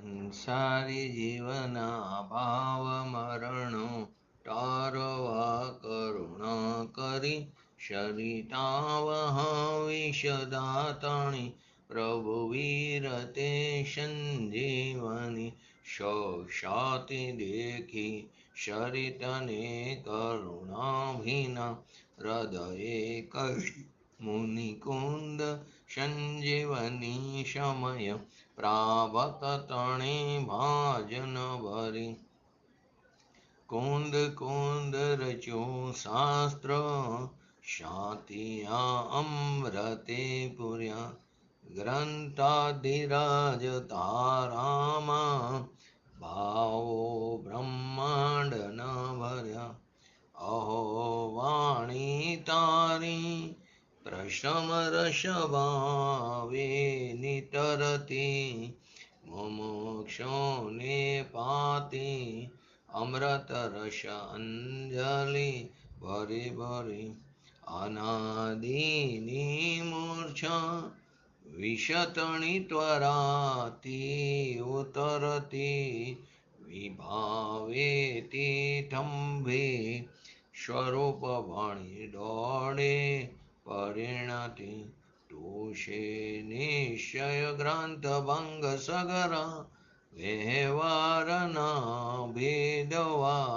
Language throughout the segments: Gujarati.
સંસારી જીવના ભાવ મરણો તારવા કરુણા કરી શરિતાવહ વિષદાતણી પ્રભુ વીરતે સંજીવની શોષાતિ દેખી શરિતને કરુણાભિના હૃદયે કઈ મુનિકુંદ સંજીવની સમય પ્રાવત તણે ભાજન ભરી કુંદ કુંદ રચ્યું શાસ્ત્ર શાંતિયા અમૃતે પુર્યા ગ્રંથાધિરાજ તારામાં ભાવો બ્રહ્માંડ ન ભર્યા અહો વાણી તારી પ્રશમ રસભાવે નિતરતી મુમુક્ષોને પાતી અમૃત રસ અંજલિ ભરી ભરી અનાદિની મૂર્છા વિશતણી ત્વરાતી ઉતરતી વિભાવેતી થંભે સ્વરૂપ ભણી દોડે પરિણતિ તુષે નિશ્ચય ગ્રંથ ભંગ સગરા વ્યવહારના ભેદવા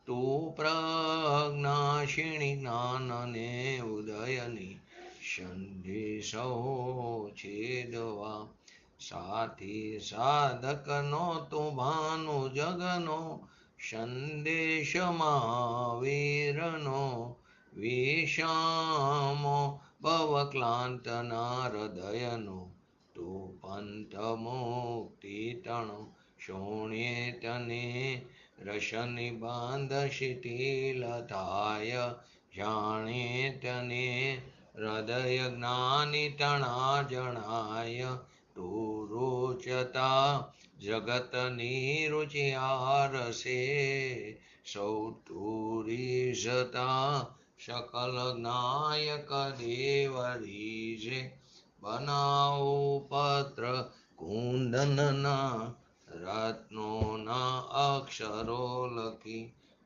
તું પ્રજ્ઞાશીણી જ્ઞાનને ઉદયની સંધિ સૌ છેદવા સાથી સાધકનો તું ભાનુ જગનો સંદેશ મહાવીરનો વિષામો ભવક્લાંતના હૃદયનો તું પંથ મુક્તિ તણો શોણ્યે તને રસની બાંધ શિથિલ થાય જાણે તને હૃદય જ્ઞાની તણા જણાય તું રૂચતા જગતની રુચિયારસે સૌ તુરીશતા સકલ નાયક દેવરીશે બનાવો પત્ર કુંદનના રત્નોના અક્ષરો લખી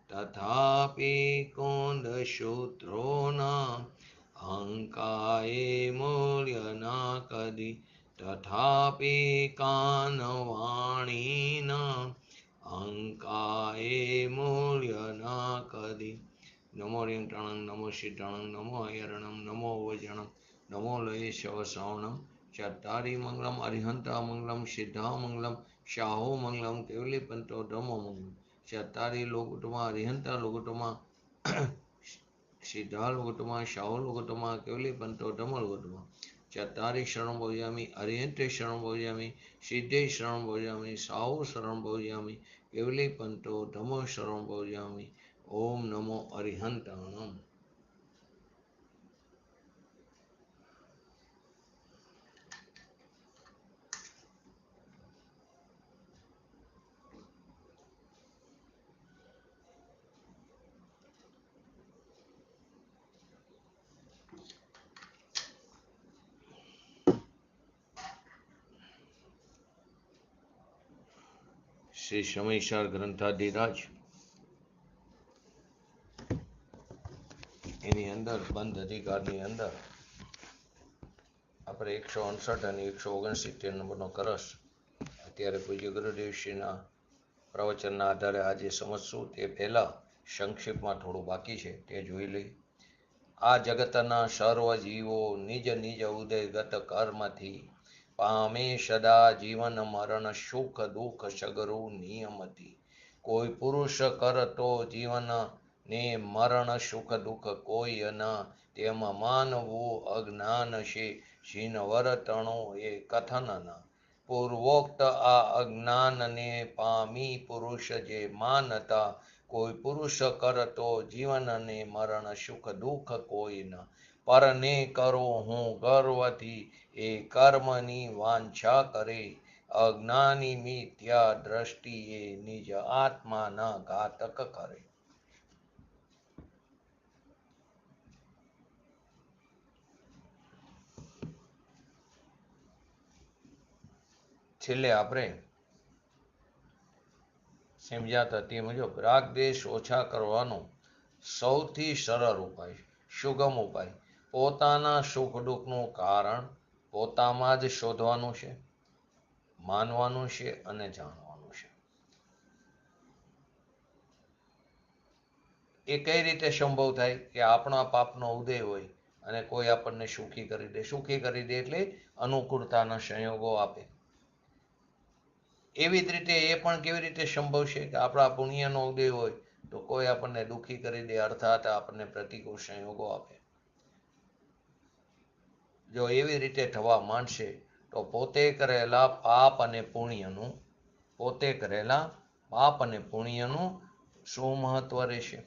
તથાપી કુંદ સૂત્રોના અંકાએ મૂલ્ય ના કદી તથાપી કાનવાણીના અંકાએ મૂલ્ય ના કદી નમો રિંગટણં નમો સિદ્ધણં નમો અયર્ણં નમો વજણં નમો લયે શવસવણં ચત્તારી મંગલમ અરિહંતા મંગલમ સિદ્ધા મંગલમ શાહો મંગલમ કેવલી પંતો ધમો મંગલમ ચત્તારી લોકુટમાં અરિહંતા લોકુટમાં સિદ્ધા લોકુટમાં શાહો લોકુટમાં કેવલી પંતો ધમો લોકુટમાં ચત્તારી શરણ ભોજયામિ અરિહંતે શરણ ભોજયામિ સિદ્ધે શરણ ભોજયામિ શાહો શરણ ભોજયામિ કેવલી પંતો ધમો શરણ ભોજયામિ ઓમ નમો અરિહંતાણમ. શ્રી સમયસાર ગ્રંથાધિરાજ એની અંદર બંધ અધિકારની અંદર આપણે 168 અને 169 નંબરનો કરસ અત્યારે પૂજ્ય ગુરુદેવશ્રીના પ્રવચનના આધારે આજે સમજશું. તે પહેલા સંક્ષેપમાં થોડું બાકી છે તે જોઈ લઈ. આ જગતના સર્વ જીવો નિજ નિજ ઉદયગત કર્મથી પામે સદા જીવન મરણ સુખ દુઃખ સગરું નિયમથી. કોઈ પુરુષ કરતો જીવન ને મરણ સુખ દુઃખ કોઈ ન તેમ માનવું અજ્ઞાન છે જીન વર્તણો એ કથન. પૂર્વોક્ત આ અજ્ઞાનને પામી પુરુષ જે માનતા કોઈ પુરુષ કરતો જીવનને મરણ સુખ દુઃખ કોઈ ન પરને કરો હું ગર્વથી એ કર્મની વાંછા કરે અજ્ઞાની મિથ્યા દ્રષ્ટિએ નિજ આત્માના ઘાતક કરે. છેલ્લે આપણે સમજ્યા હતા તે મુજબ રાગ દ્વેષ ઓછા કરવાનો સૌથી સરળ ઉપાય, સુગમ ઉપાય પોતાના સુખ દુઃખનું કારણ પોતામાં જ શોધવાનું છે, માનવાનું છે અને જાણવાનું છે. એ કઈ રીતે સંભવ થાય કે આપણા પાપનો ઉદય હોય અને કોઈ આપણને સુખી કરી દે. સુખી કરી દે એટલે અનુકૂળતાના સંયોગો આપે. એવી જ રીતે એ પણ કેવી રીતે સંભવ છે કે આપણા પુણ્યનો ઉદય હોય તો કોઈ આપણને દુઃખી કરી દે, અર્થાત આપણને પ્રતિકૂળ સંયોગો આપે. જો એવી રીતે થવા માંડશે તો પોતે કરેલા પાપ અને પુણ્યનું શું મહત્વ રહેશે?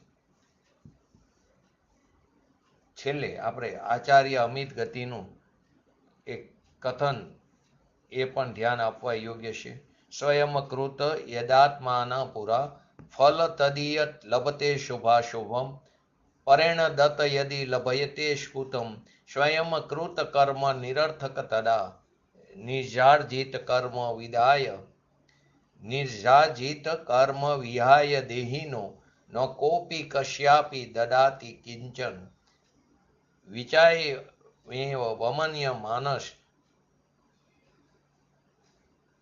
છેલ્લે આપણે આચાર્ય અમિત ગતિનું એક કથન એ પણ ધ્યાન આપવા યોગ્ય છે. સ્વયં કૃત યદાત્માના પુરા ફલ તદીયત લભતે શુભાશુભમ પરેણ દત્ત યદિ લભયતે સ્ફુતમ સ્વયં કૃત કર્મ નિરર્થક તદા નિર્જાજીત કર્મ વિહાય દેહિનો ન કોપી કશ્યાપી દદાતિ કિંચન વિચાય વમન્ય માનસ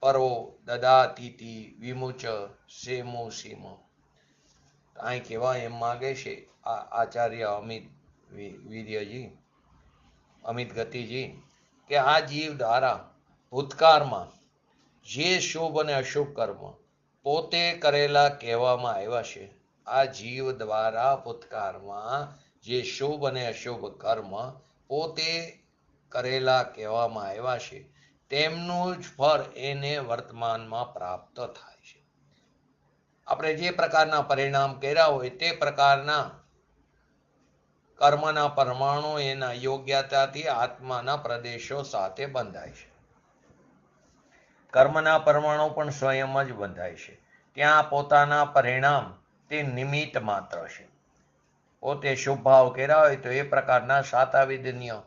પરો દદાતિતિ વિમુચ સેમુ સીમ. અહીં કહેવા એમ માગે છે આચાર્ય અમિત ગતિજી કે આ જીવ દ્વારા ભૂતકાળમાં જે શુભ અને અશુભ કર્મ પોતે કરેલા કહેવામાં આવ્યા છે, આ જીવ દ્વારા ભૂતકાળમાં જે શુભ અને અશુભ કર્મ પોતે કરેલા કહેવામાં આવ્યા છે તેમનું જ ફળ એને વર્તમાનમાં પ્રાપ્ત થાય છે. આપણે જે પ્રકારના પરિણામ કર્યા હોય તે પ્રકારના કર્મના પરમાણુ એના યોગ્યતાથી આત્માના પ્રદેશો સાથે બંધાય છે. કર્મના પરમાણુ પણ સ્વયં જ બંધાય છે. ત્યાં પોતાના પરિણામ તે નિમિત્ત માત્ર છે. પોતે શુભ ભાવ કર્યા હોય તો એ પ્રકારના સાતાવિધન્ય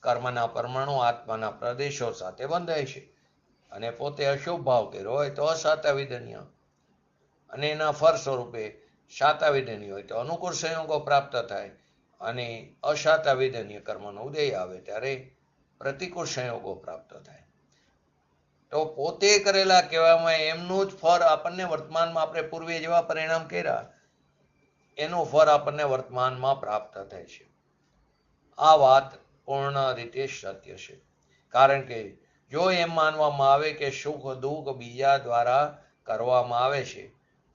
કર્મના પરમાણુ આત્માના પ્રદેશો સાથે બંધાય છે, અને પોતે અશુભ ભાવ કર્યો હોય તો અસાતાવિધન્ય, અને એના ફળ સ્વરૂપે સાતાવિધન્ય હોય તો અનુકૂળ સંયોગો પ્રાપ્ત થાય, અને અસાતાવિધન્ય કર્મનો ઉદય આવે ત્યારે પ્રતિકૂળ સંયોગો પ્રાપ્ત થાય. તો પોતે કરેલા કહેવામાં એમનું જ ફળ આપણને વર્તમાનમાં, આપણે પૂર્વે જેવા પરિણામ કર્યા એનું ફળ આપણને વર્તમાનમાં પ્રાપ્ત થાય છે. આ વાત પૂર્ણ રીતે સત્ય છે. કારણ કે જો એમ માનવામાં આવે કે સુખ દુઃખ બીજા દ્વારા કરવામાં આવે છે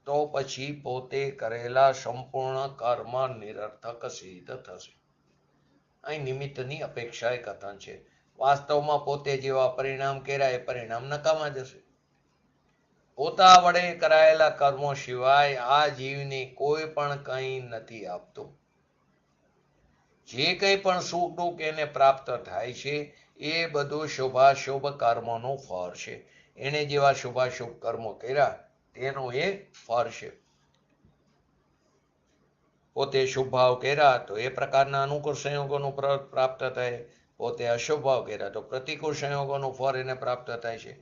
તો પછી પોતે કરેલા સંપૂર્ણ કર્મ નિરર્થક સિદ્ધ થશે. અહીં નિમિત્તની અપેક્ષા એ કથન છે. વાસ્તવમાં પોતે જેવા પરિણામ કર્યા એ પરિણામ નકામા જશે. પોતા વડે કરાયેલા કર્મો સિવાય આ જીવને કોઈ પણ કંઈ નથી આપતું. જે કંઈ પણ સુખ દુઃખ એને પ્રાપ્ત થાય છે એ બધું શુભાશુભ કર્મોનું ફળ છે. એને જેવા શુભાશુભ કર્મો કર્યા તેનું એ ફળ છે. પોતે શુભ ભાવ કર્યા તો એ પ્રકારના અનુકૂળ સંયોગોનું પ્રાપ્ત થાય. પોતે અશુભ ભાવ કર્યા તો પ્રતિકૂળ સંયોગોનું ફળ એને પ્રાપ્ત થાય છે.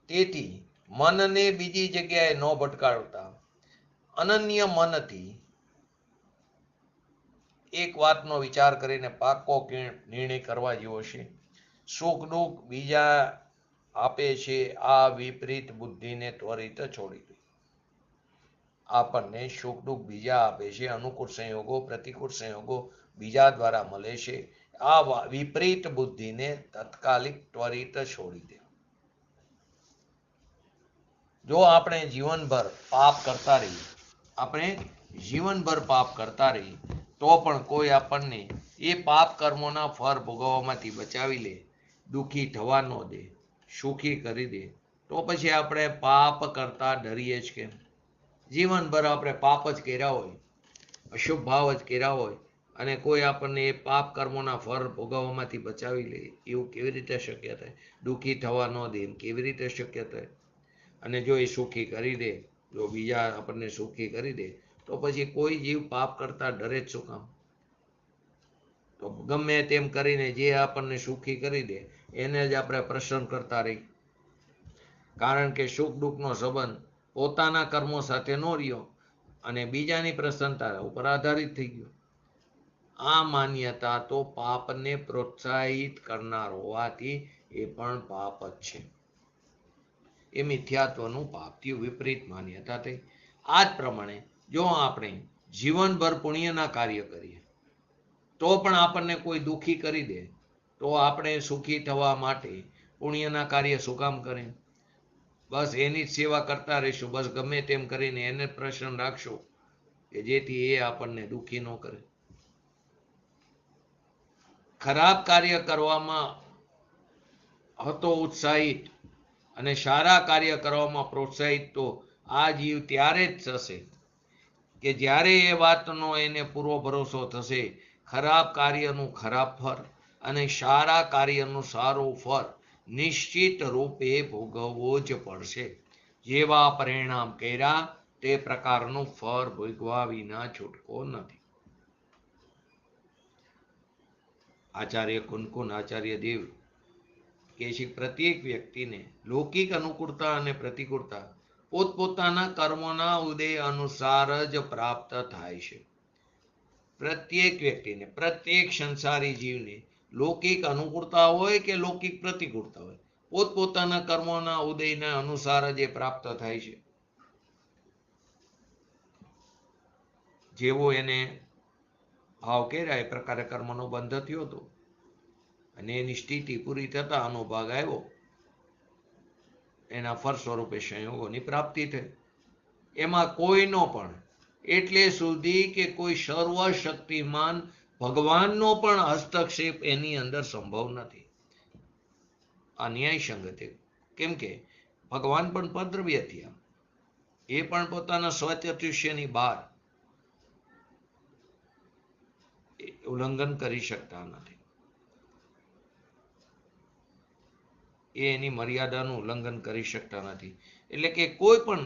તેથી મનને બીજી જગ્યાએ ન ભટકાવતા અનન્ય મનથી એક વાતનો વિચાર કરીને પાકો નિર્ણય કરવા જેવો છે. સુખ દુઃખ બીજા આપે છે આ વિપરીત બુદ્ધિને ત્વરિત છોડી દે. આપણને સુખ દુઃખ બીજા આપે છે, અનુકૂળ સંયોગો પ્રતિકૂળ સંયોગો બીજા દ્વારા મળે છે, આ વિપરીત બુદ્ધિને તાત્કાલિક ત્વરિત છોડી દે. જો આપણે જીવનભર પાપ કરતા રહીએ તો પણ કોઈ આપણને એ પાપ કર્મોના ફળ ભોગવવામાંથી બચાવી લે, દુઃખી થવા ન દે, સુખી કરી દે, તો પછી આપણે પાપ કરતા ડરીએ જ કેમ? જીવનભર આપણે પાપ જ કર્યા હોય, અશુભ ભાવ જ કર્યા હોય, અને કોઈ આપણને એ પાપ કર્મોના ફળ ભોગવવામાંથી બચાવી લે એવું કેવી રીતે શક્ય થાય? દુઃખી થવા ન દે એમ કેવી રીતે શક્ય થાય? અને જો એ સુખી કરી દે, જો બીજા આપણને સુખી કરી દે તો પછી કોઈ જીવ પાપ કરતા ડરે જ શું કામ? તો ગમે તેમ કરીને જે આપણને સુખી કરી દે એને જ આપણે પ્રસન્ન કરતા રહી. કારણ કે સુખ દુઃખનો સંબંધ પોતાના કર્મો સાથે નો રહ્યો અને બીજાની પ્રસન્નતા ઉપર આધારિત થઈ ગયો. આ માન્યતા તો પાપને પ્રોત્સાહિત કરનાર હોવાથી એ પણ પાપ જ છે. એ મિથ્યાત્વનું પાપથી વિપરીત માન્યતા થઈ. આ જ પ્રમાણે જો આપણે જીવનભર પુણ્યના કાર્ય કરીએ તો પણ આપણને કોઈ દુઃખી કરી દે તો આપણે સુખી થવા માટે પુણ્યના કાર્ય શું કામ કરે? બસ એની જ સેવા કરતા રહીશું, બસ ગમે તેમ કરીને એને પ્રસન્ન રાખશું કે જેથી એ આપણને દુઃખી ન કરે. ખરાબ કાર્ય કરવામાં હતો ઉત્સાહિત અને સારા કાર્ય કરવામાં પ્રોત્સાહિત તો આ જીવ ત્યારે જ થશે કે જ્યારે એ વાતનો એને પૂરો ભરોસો થશે ખરાબ કાર્યનું ખરાબ ફળ અને સારા કાર્યનું સારું ફળ નિશ્ચિત રૂપે ભોગવવો જ પડશે. જેવા પરિણામ કર્યા તે પ્રકારનું ફળ ભોગવા વિના છૂટકો નથી. આચાર્ય કુનકુન આચાર્ય દેવ કે છે પ્રત્યેક વ્યક્તિને લૌકિક અનુકૂળતા અને પ્રતિકૂળતા પોતપોતાના કર્મોના ઉદય અનુસાર જ પ્રાપ્ત થાય છે. પ્રત્યેક વ્યક્તિને, પ્રત્યેક સંસારી જીવને લૌકિક અનુકૂળતા હોય કે લૌકિક પ્રતિકૂળતા હોય, પોતપોતાના કર્મોના ઉદયના અનુસાર જ એ પ્રાપ્ત થાય છે. જેવો એને ભાવ કર્યા એ પ્રકારે કર્મનો બંધ થયો હતો અને એની સ્થિતિ પૂરી થતા અનુભાગ આવ્યો, એના ફળ સ્વરૂપે સંયોગોની પ્રાપ્તિ થઈ. એમાં કોઈનો પણ એટલે સુધી કે કોઈ સર્વશક્તિમાન ભગવાનનો પણ હસ્તક્ષેપ એની અંદર સંભવ નથી. આ ન્યાય સંગત, કેમ કે ભગવાન પણ પદ્રવ્ય થયા, એ પણ પોતાના સ્વચતુષ્યની બહાર ઉલ્લંઘન કરી શકતા નથી. એ એની મર્યાદાનું ઉલ્લંઘન કરી શકતા નથી. એટલે કે કોઈ પણ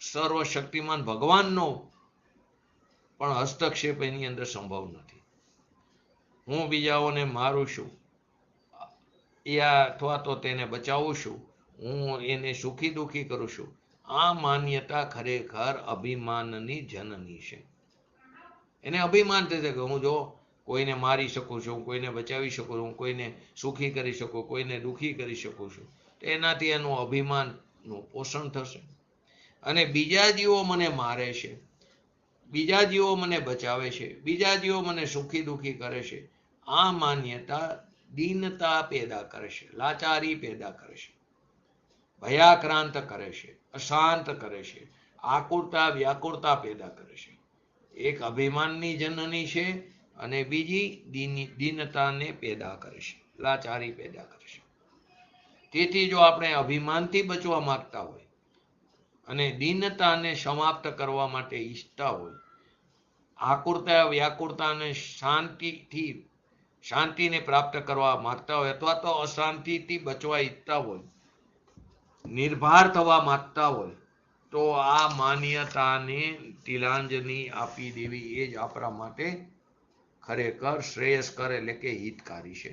સર્વશક્તિમાન ભગવાનનો પણ હસ્તક્ષેપ એની અંદર સંભવ નથી. હું બીજાઓને મારું છું અથવા તો તેને બચાવું છું, હું એને સુખી દુઃખી કરું છું, આ માન્યતા ખરેખર અભિમાનની જનની છે. એને અભિમાન થશે કે હું જો કોઈને મારી શકું છું, કોઈને બચાવી શકું છું, કોઈને સુખી કરી શકું, કોઈને દુઃખી કરી શકું છું, તો એનાથી એનું અભિમાનનું પોષણ થશે. અને બીજા જીવો મને મારે છે, બીજા જીવો મને બચાવે છે, બીજા જીવો મને સુખી દુઃખી કરે છે, આ માન્યતા દીનતા પેદા કરે છે, લાચારી પેદા કરે છે, ભયાક્રાંત કરે છે, અશાંત કરે છે, આકુરતા વ્યાકુરતા પેદા કરે છે. એક અભિમાનની જનની છે અને બીજી દીનતાને પેદા કરે છે, લાચારી પેદા કરે છે. તેથી જો આપણે અભિમાનથી બચવા માંગતા હોય અને દીનતાને સમાપ્ત કરવા માટે ઈચ્છતા હોય, આકુરતા વ્યાકુરતાને શાંતિને પ્રાપ્ત કરવા માંગતા હોય અથવા તો અશાંતિથી બચવા ઈચ્છતા હોય, નિર્ભર થવા માંગતા હોય, તો આ માન્યતાને તિલાંજલિ આપી દેવી એ જ આપણા માટે ખરેખર શ્રેયસ્કર એટલે કે હિતકારી છે.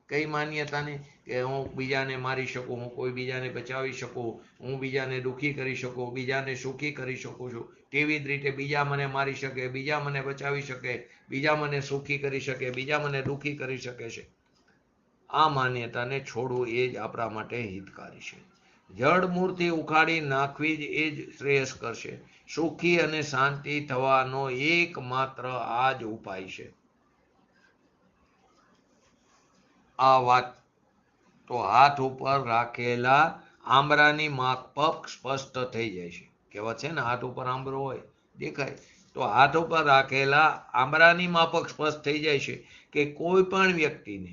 કઈ માન્યતાને? કે હું બીજાને મારી શકું, હું કોઈ બીજાને બચાવી શકું, હું બીજાને દુઃખી કરી શકું, બીજાને સુખી કરી શકું છું, તેવી જ રીતે બીજા મને મારી શકે, બીજા મને બચાવી શકે, બીજા મને સુખી કરી શકે, બીજા મને દુઃખી કરી શકે છે. આ માન્યતાને છોડવું એ જ આપણા માટે હિતકારી છે. જડ મૂળથી ઉખાડી નાખવી જ એ જ શ્રેયસ્કર છે. સુખી અને શાંતિ થવાનો એકમાત્ર આ જ ઉપાય છે. આ વાત તો હાથ ઉપર રાખેલા આંબરાની માફક સ્પષ્ટ થઈ જાય છે. કહેવત છે ને, હાથ ઉપર આંબરો હોય દેખાય, તો હાથ ઉપર રાખેલા આંબરાની માફક સ્પષ્ટ થઈ જાય છે કે કોઈ પણ વ્યક્તિને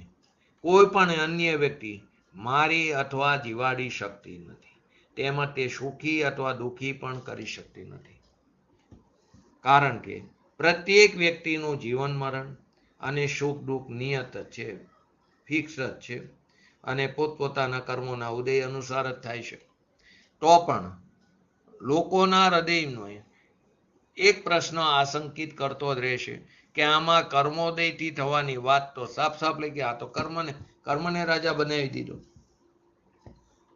કોઈ પણ અન્ય વ્યક્તિ મારી અથવા જીવાડી શકતી નથી. તેમજ તે સુખી અથવા દુઃખી પણ કરી શકતી નથી. કારણ કે પ્રત્યેક વ્યક્તિનું જીવન મરણ અને સુખ દુઃખ નિયત છે, ફિક્સ જ છે અને પોતપોતાના કર્મોના ઉદય અનુસાર જ થાય છે. તો પણ લોકોના હૃદયનો એક પ્રશ્ન આશંકિત કરતો જ રહેશે કે આમાં કર્મોદયથી થવાની વાત તો સાફ સાફ લઈ આ તો કર્મને રાજા બનાવી દીધો.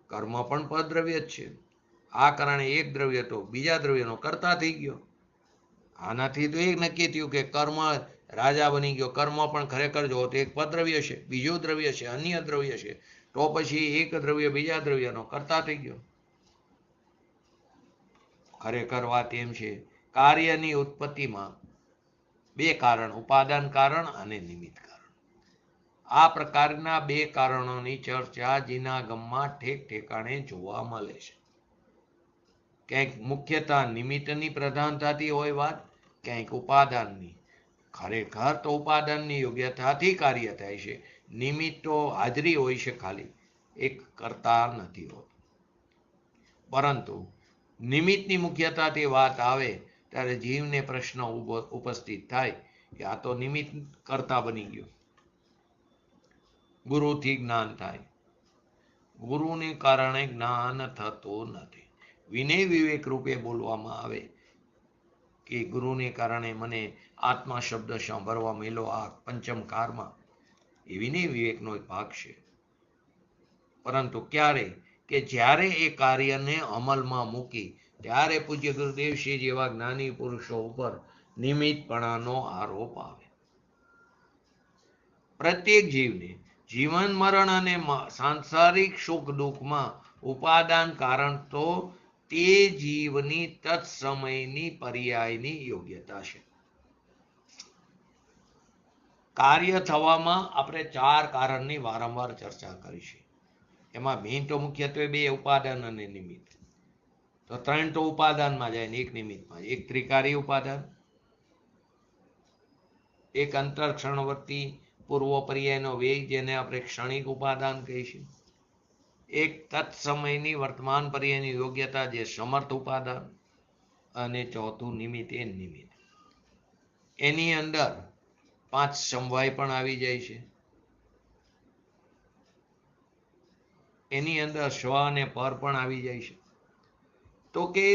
કર્મ પણ પરદ્રવ્ય જ છે આ કારણે એક દ્રવ્ય તો બીજા દ્રવ્યનો કર્તા થઈ ગયો. આનાથી તો એક નક્કી થયું કે કર્મ રાજા બની ગયો. કર્મ પણ ખરેખર જો તો એક પદ્રવ્ય છે, બીજું દ્રવ્ય છે, અન્ય દ્રવ્ય છે, તો પછી એક દ્રવ્ય બીજા દ્રવ્યનો કર્તા થઈ ગયો. ખરેખર વાત એમ છે, કાર્યની ઉત્પત્તિમાં બે કારણ, ઉપાદાન કારણ અને નિમિત્ત કારણ. આ પ્રકારના બે કારણોની ચર્ચા જીનાગમમાં ઠેક ઠેકાણે જોવા મળે છે. ક્યાંક મુખ્યતઃ નિમિત્તની પ્રધાનતાથી હોય વાત, ક્યાંક ઉપાદાનની. ખરેખર તો ઉપાદાનની યોગ્યતાથી કાર્ય થાય છે. નિમિત્તો હાજરી હોય છે ખાલી, એક કરતા નથી હોતું. પરંતુ નિમિત્તની મુખ્યતાથી વાત આવે ત્યારે જીવને પ્રશ્ન ઉપસ્થિત થાય કે આ તો નિમિત્ત કરતા બની ગયો. ગુરુથી જ્ઞાન થાય, ગુરુને કારણે જ્ઞાન થતું નથી. વિનય વિવેક રૂપે બોલવામાં આવે કે ગુરુને કારણે મને આત્મા શબ્દ સાંભળવા મળ્યો આ પંચમકારમાં, એ વિનય વિવેકનો એક ભાગ છે. પરંતુ ક્યારે કે જ્યારે એ કાર્યને અમલમાં મૂકી ત્યારે પૂજ્ય ગુરુદેવશ્રી જેવા જ્ઞાની પુરુષો ઉપર નિમિત્તપણાનો આરોપ આવે. પ્રત્યેક જીવને જીવન મરણ અને સાંસારિક સુખ દુઃખમાં ઉપાદાન કારણ તો તે જીવની તત્સમયની પર્યાયની યોગ્યતા છે. કાર્ય થવામાં આપણે ચાર કારણની વારંવાર ચર્ચા કરી છે. એમાં મેઇન તો મુખ્યત્વે બે, ઉપાદાન અને નિમિત્ત. તો ત્રણ તો ઉપાદાનમાં જાય ને એક નિમિત્તમાં. એક ત્રિકારી ઉપાદાન, એક અંતરક્ષણવર્તી પૂર્વ પર્યાયનો વેગ જેને આપણે ક્ષણિક ઉપાદાન કહીશું, એક તત્સમયની વર્તમાન પર્યાયની યોગ્યતા જે સમર્થ ઉપાદાન, અને ચોથું નિમિત્ત એ નિમિત્ત. એની અંદર પાંચ સમવાય પણ આવી જાય છે. એની અંદર સ્વ અને પર પણ આવી જાય છે. તો કે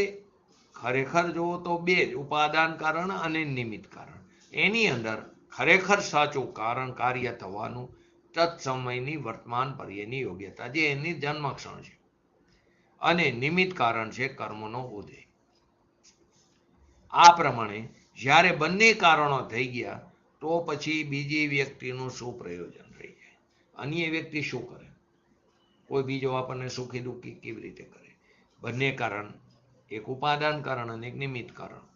ખરેખર જુઓ તો બે જ, ઉપાદાન કારણ અને નિમિત્ત કારણ. એની અંદર ખરેખર સાચું કારણ કાર્ય થવાનું તત્સમયની વર્તમાન પર્યાયની યોગ્યતા જે એની જન્મક્ષણ છે, અને નિમિત્ત કારણ છે કર્મનો ઉદય. આ પ્રમાણે જ્યારે બંને કારણો થઈ ગયા તો પછી બીજી વ્યક્તિનું શું પ્રયોજન રહી જાય? અન્ય વ્યક્તિ શું કરે? કોઈ બીજો આપણને સુખી દુઃખી કેવી રીતે કરે? બંને કારણ, એક ઉપાદાન કારણ અને એક નિમિત્ત કારણ.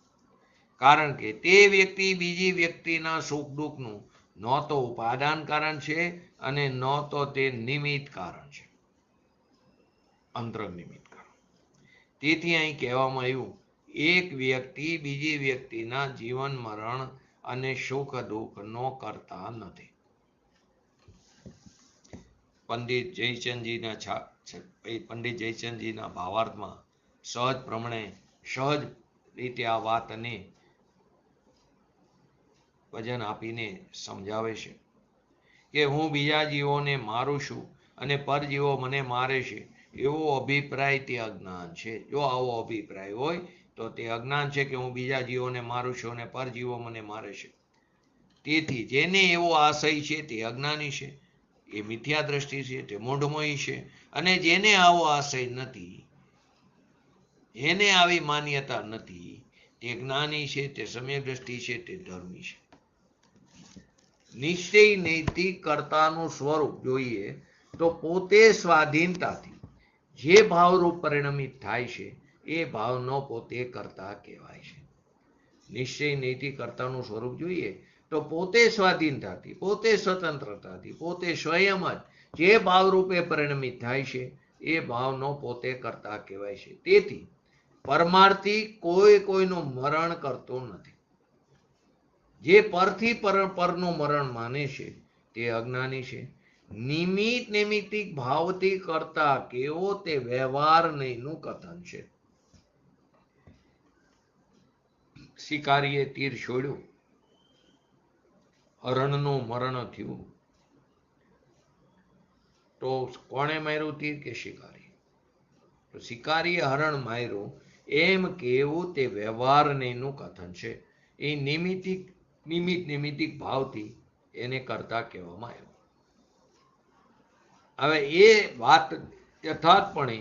કારણ કે તે વ્યક્તિ બીજી વ્યક્તિના સુખ દુઃખનું ન તો ઉપાદાન કારણ છે અને ન તો તે નિમિત્ત કારણ છે, અંતર નિમિત્ત કારણ. તેથી અહીં કહેવામાં આવ્યું, એક વ્યક્તિ બીજી વ્યક્તિના જીવન મરણ અને સુખ દુઃખનો કરતા નથી. પંડિત જયચંદજીના ભાવાર્થમાં સહજ પ્રમાણે સહજ રીતે આ વાતને વજન આપીને સમજાવે છે કે હું બીજા જીવોને મારું છું અને પરજીવો મને મારે છે, એવો અભિપ્રાય તે અજ્ઞાન છે. જો આવો અભિપ્રાય હોય તો તે અજ્ઞાન છે કે હું બીજા જીવોને મારું છું અને પરજીવો મને મારે છે. તેથી જેને એવો આશય છે તે અજ્ઞાની છે, એ મિથ્યા દ્રષ્ટિ છે, તે મૂઢમોહી છે. અને જેને આવો આશય નથી, એને આવી માન્યતા નથી, તે જ્ઞાની છે, તે સમ્યક દ્રષ્ટિ છે, તે ધર્મી છે. નિશ્ચય નૈતિક કર્તાનું સ્વરૂપ જોઈએ તો પોતે સ્વાધીનતાથી જે ભાવરૂપ પરિણમિત થાય છે એ ભાવનો પોતે કર્તા કહેવાય છે. નિશ્ચય નૈતિક કર્તાનું સ્વરૂપ જોઈએ તો પોતે સ્વાધીનતાથી, પોતે સ્વતંત્રતાથી, પોતે સ્વયં જ જે ભાવરૂપે પરિણમિત થાય છે એ ભાવનો પોતે કર્તા કહેવાય છે. તેથી પરમાર્થી કોઈનું મરણ કરતો નથી. જે પરથી પરનું મરણ માને છે તે અજ્ઞાની છે. નિમિત્ત નૈમિત્તિક ભાવથી કરતા કેવો તે વ્યવહાર નહીંનું કથન છે. શિકારીએ તીર છોડ્યું, હરણનું મરણ થયું, તો કોણે માર્યું તીર કે શિકારી? તો શિકારીએ હરણ માર્યું એમ કેવું તે વ્યવહાર નહીંનું કથન છે. એ નિમિત્તિક ભાવથી એને કરતા કહેવામાં આવ્યું. હવે એ વાત યથાર્થપણે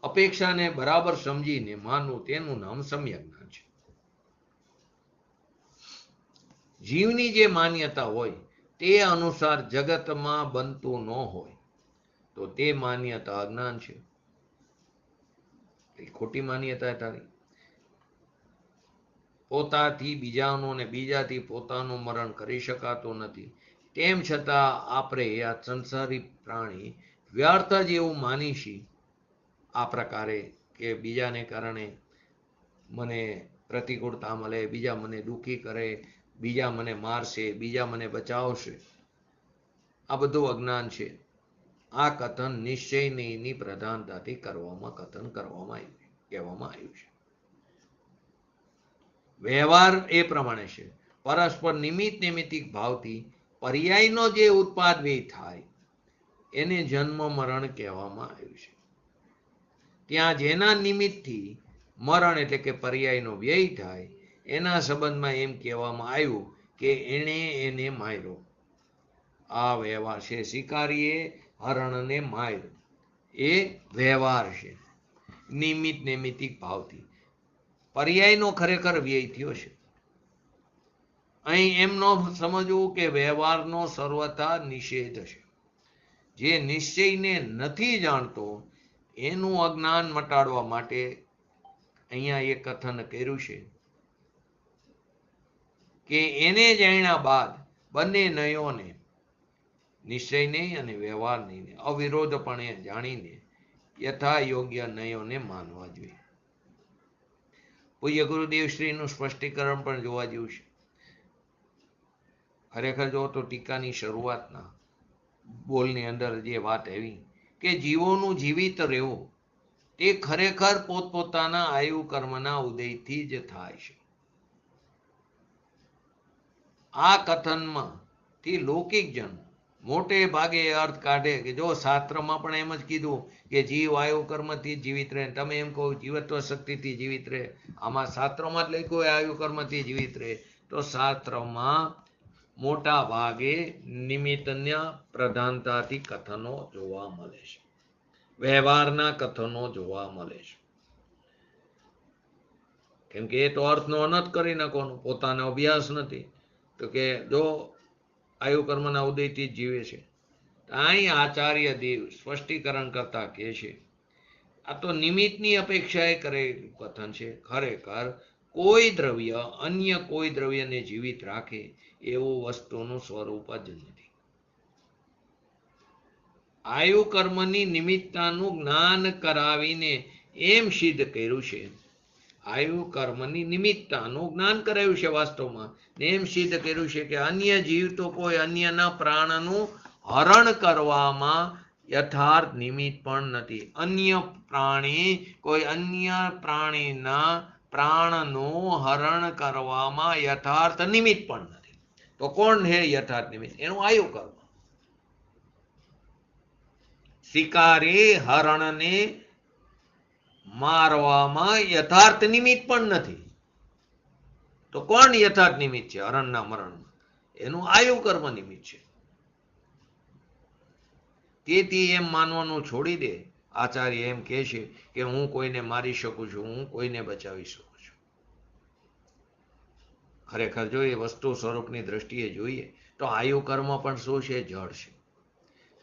અપેક્ષાને બરાબર સમજીને માનવું તેનું નામ સમ્યક જ્ઞાન છે. જીવની જે માન્યતા હોય તે અનુસાર જગતમાં બનતું ન હોય તો તે માન્યતા અજ્ઞાન છે. એ ખોટી માન્યતા તારી. પોતાથી બીજાનું ને બીજાથી પોતાનું મરણ કરી શકાતું નથી, તેમ છતાં આપણે આ સંસારી પ્રાણી વ્યર્થ જ એવું માનીશી આ પ્રકારે કે બીજાને કારણે મને પ્રતિકૂળતા મળે, બીજા મને દુઃખી કરે, બીજા મને મારશે, બીજા મને બચાવશે. આ બધું અજ્ઞાન છે. આ કથન નિશ્ચયની પ્રધાનતાથી કથન કરવામાં કહેવામાં આવ્યું છે. વ્યવહાર એ પ્રમાણે છે. પરસ્પર નિમિત્ત નૈમિત્તિક ભાવથી પર્યાયનો જે ઉત્પાદ વ્યય થાય એને જન્મ મરણ કહેવામાં આવ્યું છે. ત્યાં જેના નિમિત્તથી મરણ એટલે કે પર્યાયનો વ્યય થાય એના સંબંધમાં એમ કહેવામાં આવ્યું કે એને માર્યો. આ વ્યવહાર છે. શિકારીએ હરણને માર્યો એ વ્યવહાર છે. નિમિત્ત નૈમિત્તિક ભાવથી પર્યાયનો ખરેખર વ્યય થયો છે. અહીં એમ ન સમજવું કે વ્યવહારનો સર્વથા નિષેધ છે. જે નિશ્ચયને નથી જાણતો એનું અજ્ઞાન મટાડવા માટે અહીંયા એ કથન કર્યું છે કે એને જાણ્યા બાદ બંને નયોને, નિશ્ચય નહીં અને વ્યવહાર નહીં, અવિરોધપણે જાણીને યથા યોગ્ય નયોને માનવા જોઈએ. પૂજ્ય ગુરુદેવ શ્રીનું સ્પષ્ટીકરણ પણ જોવા જેવું છે. ખરેખર જો તો ટીકાની શરૂઆતના બોલની અંદર જે વાત આવી કે જીવોનું જીવિત રહેવું તે ખરેખર પોતપોતાના આયુ કર્મના ઉદયથી જ થાય છે. આ કથનમાં થી લૌકિક જન મોટે ભાગે અર્થ કાઢે કે જો શાસ્ત્રમાં પણ એમ જ કીધું કે જીવ આયુ કર્મથી જીવિત રહે, તમે એમ કહો જીવત્વ શક્તિથી જીવિત રહે. આમાં શાસ્ત્રમાં જ લખ્યું હોય આયુ કર્મથી જીવિત રહે, તો શાસ્ત્રમાં મોટા ભાગે નિમિત્તના પ્રધાનતાથી કથનો જોવા મળે છે, વ્યવહારના કથનો જોવા મળે છે. કેમ કે એ તો અર્થનો અનર્થ કરી નાખવાનો, પોતાનો અભ્યાસ નથી. તો કે જો આયુ કર્મના ઉદયથી જ જીવે છે. અહીં આચાર્ય દેવ સ્પષ્ટીકરણ કરતા કહે છે આ તો નિમિત્તની અપેક્ષાએ કરેલું કથન છે. ખરેખર કોઈ દ્રવ્ય અન્ય કોઈ દ્રવ્યને જીવિત રાખે એવું વસ્તુનું સ્વરૂપ જ નથી. આયુ કર્મની નિમિત્તાનું જ્ઞાન કરાવીને એમ સિદ્ધ કર્યું છે, આયુ કર્મની નિમિત્તાનું જ્ઞાન કરાયું છે વાસ્તવમાં, ને એમ સિદ્ધ કર્યું છે કે અન્ય જીવ તો કોઈ અન્યના પ્રાણનું હરણ કરવામાં યથાર્થ નિમિત્ત પણ નથી. અન્ય પ્રાણી કોઈ અન્ય પ્રાણીના પ્રાણનું હરણ કરવામાં યથાર્થ નિમિત્ત પણ નથી. તો કોણ છે યથાર્થ નિમિત્ત? એનું આયુ કર્મ. શિકારી હરણને મારવામાં યથાર્થ નિમિત્ત પણ નથી. તો કોણ યથાર્થ નિમિત્ત છે હરણના મરણમાં? એનું આયુ કર્મ નિમિત્ત છે. તેથી એમ માનવાનું છોડી દે. આચાર્ય એમ કહે છે કે હું કોઈને મારી શકું છું, હું કોઈને બચાવી શકું છું. ખરેખર જો એ વસ્તુ સ્વરૂપની દ્રષ્ટિએ જોઈએ તો આયુ કર્મ પણ શું છે? જળ છે.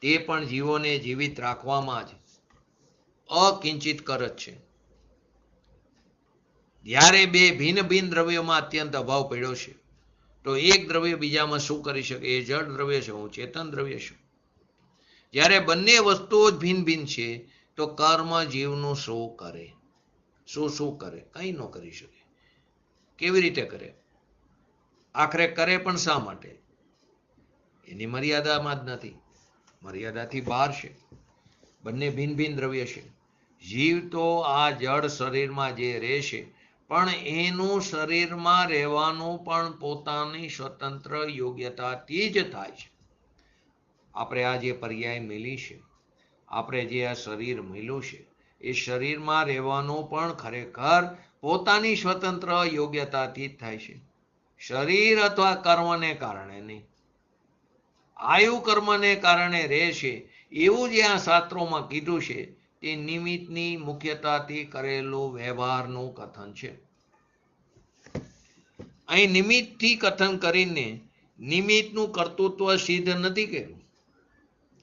તે પણ જીવોને જીવિત રાખવામાં જ અકિંચિત કરત છે. જ્યારે બે ભિન્ન ભિન્ન દ્રવ્યોમાં અત્યંત અભાવ પડ્યો છે તો એક દ્રવ્ય બીજામાં શું કરી શકે? એ જળ દ્રવ્ય છે, હું ચેતન દ્રવ્ય છું. જ્યારે બંને વસ્તુઓ જ ભિન્ન ભિન્ન છે તો કર્મ જીવનું શું કરે? શું કરે? કંઈ ન કરી શકે. કેવી રીતે કરે? આખરે કરે પણ શા માટે? એની મર્યાદામાં જ નથી, મર્યાદાથી બહાર છે. બંને ભિન્ન ભિન્ન દ્રવ્ય છે. જીવ તો આ જળ શરીરમાં જે રહેશે પણ એનું શરીરમાં રહેવાનું પણ પોતાની સ્વતંત્ર યોગ્યતાથી જ થાય છે. આપણે આ જે પર્યાય મિલી છે, આપણે જે આ શરીર મળ્યું છે, એ શરીરમાં રહેવાનું પણ ખરેખર પોતાની સ્વતંત્ર યોગ્યતાથી જ થાય છે. શરીર અથવા કર્મને કારણે નહીં. આયુ કર્મને કારણે રહેશે એવું જે આ શાસ્ત્રોમાં કીધું છે તે નિમિત્તની મુખ્યતાથી કરેલું વ્યવહારનું કથન છે. અહીં નિમિત્તથી કથન કરીને નિમિત્તનું કર્તૃત્વ સિદ્ધ નથી કર્યું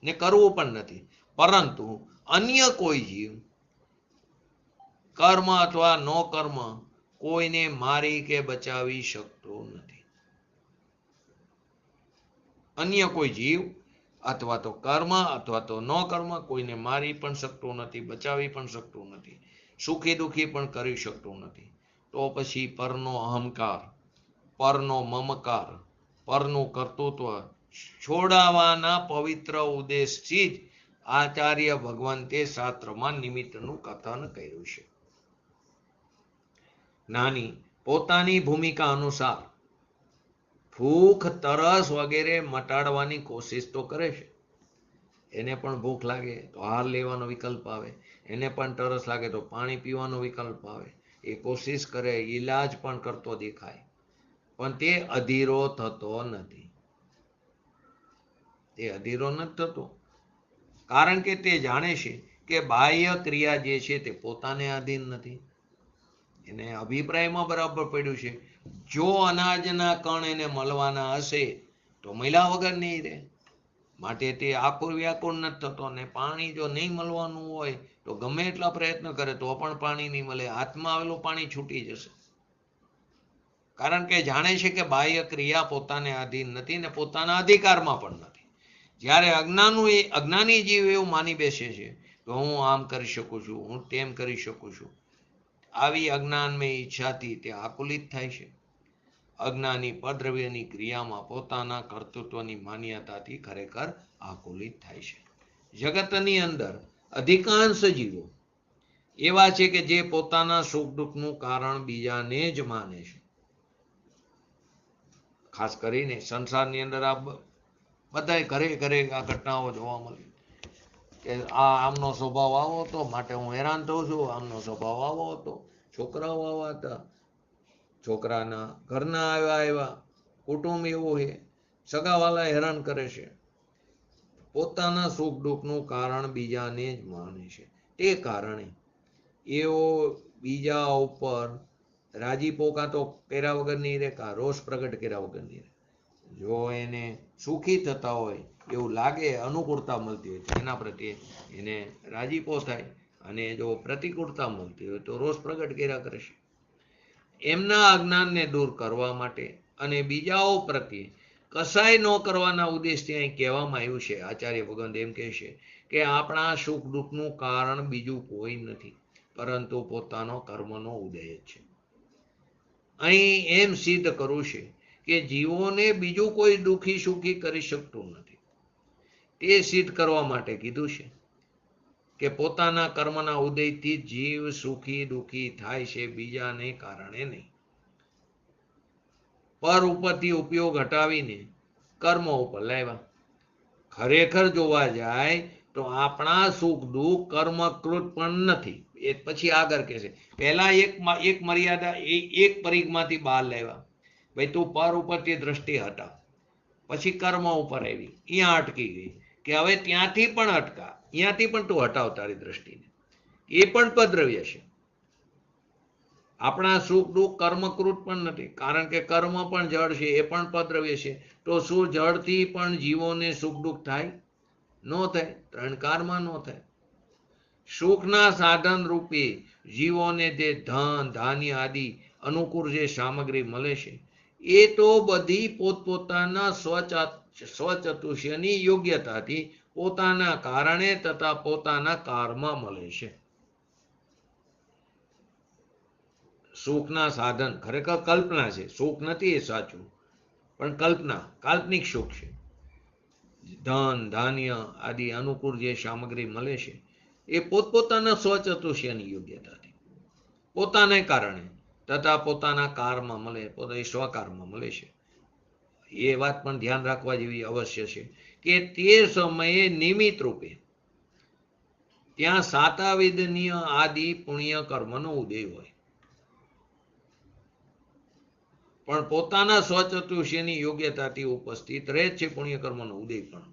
ને કરવું પણ નથી, પરંતુ અન્ય કોઈ જીવ કર્મ અથવા નો કર્મ કોઈને મારી કે બચાવી શકતો નથી. અન્ય કોઈ જીવ અથવા તો કર્મ અથવા તો નો કર્મ કોઈને મારી પણ શકતું નથી, બચાવી પણ શકતું નથી, સુખી દુઃખી પણ કરી શકતું નથી. તો પછી પરનો અહંકાર, પરનો મમકાર, પરનું કર્તૃત્વ છોડાવવાના પવિત્ર ઉદ્દેશથી જ આચાર્ય ભગવંતે શાસ્ત્રમાં નિમિત્તનું કથન કર્યું છે. જ્ઞાની પોતાની ભૂમિકા અનુસાર ભૂખ, તરસ વગેરે મટાડવાની કોશિશ તો કરે છે. એને પણ ભૂખ લાગે તો આહાર લેવાનો વિકલ્પ આવે, એને પણ તરસ લાગે તો પાણી પીવાનો વિકલ્પ આવે. એ કોશિશ કરે, ઈલાજ પણ કરતો દેખાય, પણ તે અધીરો થતો નથી. તે અધીરો નથી થતો, કારણ કે તે જાણે છે કે બાહ્ય ક્રિયા જે છે તે પોતાને આધીન નથી. એને અભિપ્રાયમાં બરાબર પડ્યું છે, જો અનાજના કણ એને મળવાના હશે તો મળ્યા વગર નહીં રહે, માટે તે આકુર વ્યાકુળ નથી થતો. ને પાણી જો નહીં મળવાનું હોય તો ગમે એટલા પ્રયત્ન કરે તો પણ પાણી નહીં મળે, હાથમાં આવેલું પાણી છૂટી જશે, કારણ કે જાણે છે કે બાહ્ય ક્રિયા પોતાને આધીન નથી ને પોતાના અધિકારમાં પણ નથી. જ્યારે અજ્ઞાની જીવ એવું માની બેસે છે કે હું આમ કરી શકું છું, હું તેમ કરી શકું છું, આવી અજ્ઞાનમય ઈચ્છાથી તે આકુલિત થાય છે. અજ્ઞાની પરદ્રવ્યની ક્રિયામાં પોતાના કર્તૃત્વની માન્યતાથી ખરેખર આકુલિત થાય છે. જગતની અંદર અધિકાંશ જીવો એવા છે કે જે પોતાના સુખ દુઃખનું કારણ બીજાને જ માને છે. ખાસ કરીને સંસારની અંદર આ બધા ઘરે ઘરે આ ઘટનાઓ જોવા મળે કે આ આમનો સ્વભાવ આવો હતો માટે હું હેરાન થઉં છું, આમનો સ્વભાવ આવો હતો, છોકરાઓ આવા હતા, છોકરાના ઘરના આવ્યા કુટુંબ એવું છે, સગાવાલા હેરાન કરે છે. પોતાના સુખ દુઃખનું કારણ બીજાને જ માને છે. તે કારણે એઓ બીજા ઉપર રાજીપો કાં તો કર્યા વગર નહીં રહે, કાં રોષ પ્રગટ કર્યા વગર નહીં રહે. જો એને સુખી થતા હોય એવું લાગે, અનુકૂળતા મળતી હોય તો એના પ્રત્યે એને રાજીપો થાય, અને જો પ્રતિકૂળતા મળતી હોય તો રોષ પ્રગટ કર્યા કરે છે. એમના અજ્ઞાનને દૂર કરવા માટે અને બીજાઓ પ્રત્યે કસાય ન કરવાના ઉદ્દેશથી અહીં કહેવામાં આવ્યું છે. આચાર્ય ભગવંત એમ કહે છે કે આપણા સુખ દુઃખનું કારણ બીજું કોઈ નથી, પરંતુ પોતાનો કર્મનો ઉદય જ છે. અહીં એમ સિદ્ધ કરવું છે કે જીવોને બીજું કોઈ દુઃખી સુખી કરી શકતું નથી. તે સિદ્ધ કરવા માટે કીધું છે કે પોતાના કર્મના ઉદયથી જીવ સુખી દુઃખી થાય છે, બીજાને કારણે નહીં. પર ઉપરથી ઉપયોગ હટાવીને કર્મ ઉપર લાવ્યા. ખરેખર જોવા જાય તો આપણા સુખ દુઃખ કર્મકૃત પણ નથી. એ પછી આગળ કહેશે, પહેલા એક મર્યાદા એક પરિઘમાંથી બહાર લાવ્યા, ભાઈ તું પર ઉપરથી દ્રષ્ટિ હટાવ, પછી કર્મ ઉપર આવી, અહીંયા અટકી ગઈ કે હવે ત્યાંથી પણ અટકા, અહીંયાથી પણ તું હટાવ તારી દ્રષ્ટિને. એ પણ પદ્રવ્ય છે. આપણા સુખ દુઃખ કર્મકૃત પણ નથી, કારણ કે કર્મ પણ જળ છે, એ પણ પદ્રવ્ય છે. તો શું જળથી પણ જીવોને સુખ દુઃખ થાય? ન થાય, ત્રણ કારમાં ન થાય. સુખના સાધન રૂપે જીવોને જે ધન ધાન્ય આદિ અનુકૂળ જે સામગ્રી મળે છે એ તો બધી પોતપોતાના સ્વચતુષ્યની યોગ્યતાથી પોતાના કારણે તથા પોતાના કારમાં મળે છે. સુખના સાધન ખરેખર કલ્પના છે, સુખ નથી એ સાચું, પણ કલ્પના, કાલ્પનિક સુખ છે. ધન ધાન્ય આદિ અનુકૂળ જે સામગ્રી મળે છે એ પોતપોતાના સ્વચતુષ્યની યોગ્યતાથી પોતાને કારણે તથા પોતાના કારમાં મળે, પોતાની સ્વકારમાં મળે છે. એ વાત પણ ધ્યાન રાખવા જેવી અવશ્ય છે કે તે સમયે નિમિત્ત રૂપે ત્યાં સાતાવિદનીય આદિ પુણ્ય કર્મનો ઉદય હોય, પણ પોતાના સ્વચતુષ્યની યોગ્યતાથી ઉપસ્થિત રહે છે પુણ્ય કર્મનો ઉદય પણ.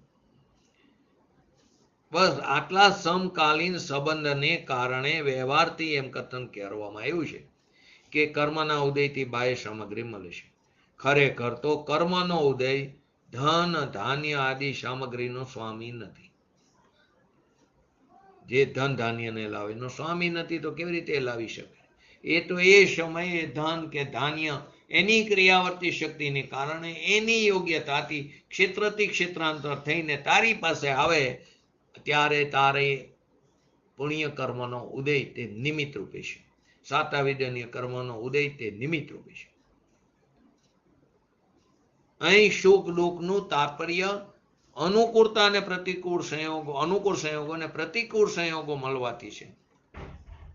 બસ આટલા સમકાલીન સંબંધને કારણે વ્યવહારથી એમ કથન કરવામાં આવ્યું છે કે કર્મના ઉદયથી બાહ્ય સામગ્રી મળે છે. ખરેખર તો કર્મનો ઉદય ધન ધાન્ય આદિ સામગ્રીનો સ્વામી નથી. જે ધન ધાન્યને લાવે એનો સ્વામી નથી તો કેવી રીતે લાવી શકે? એ તો એ સમયે ધન કે ધાન્ય એની ક્રિયાવર્તી શક્તિને કારણે એની યોગ્યતાથી ક્ષેત્રથી ક્ષેત્રાંતર થઈને તારી પાસે આવે ત્યારે તારે પુણ્ય કર્મનો ઉદય તે નિમિત્ત રૂપે છે. સાતાવિદન્ય કર્મનો ઉદય તે નિમિત્ત રૂપે છે. અહીં સુખ દુઃખનું તાત્પર્ય અનુકૂળતા અને પ્રતિકૂળ સંયોગો, અનુકૂળ સંયોગો અને પ્રતિકૂળ સંયોગો મળવાથી છે,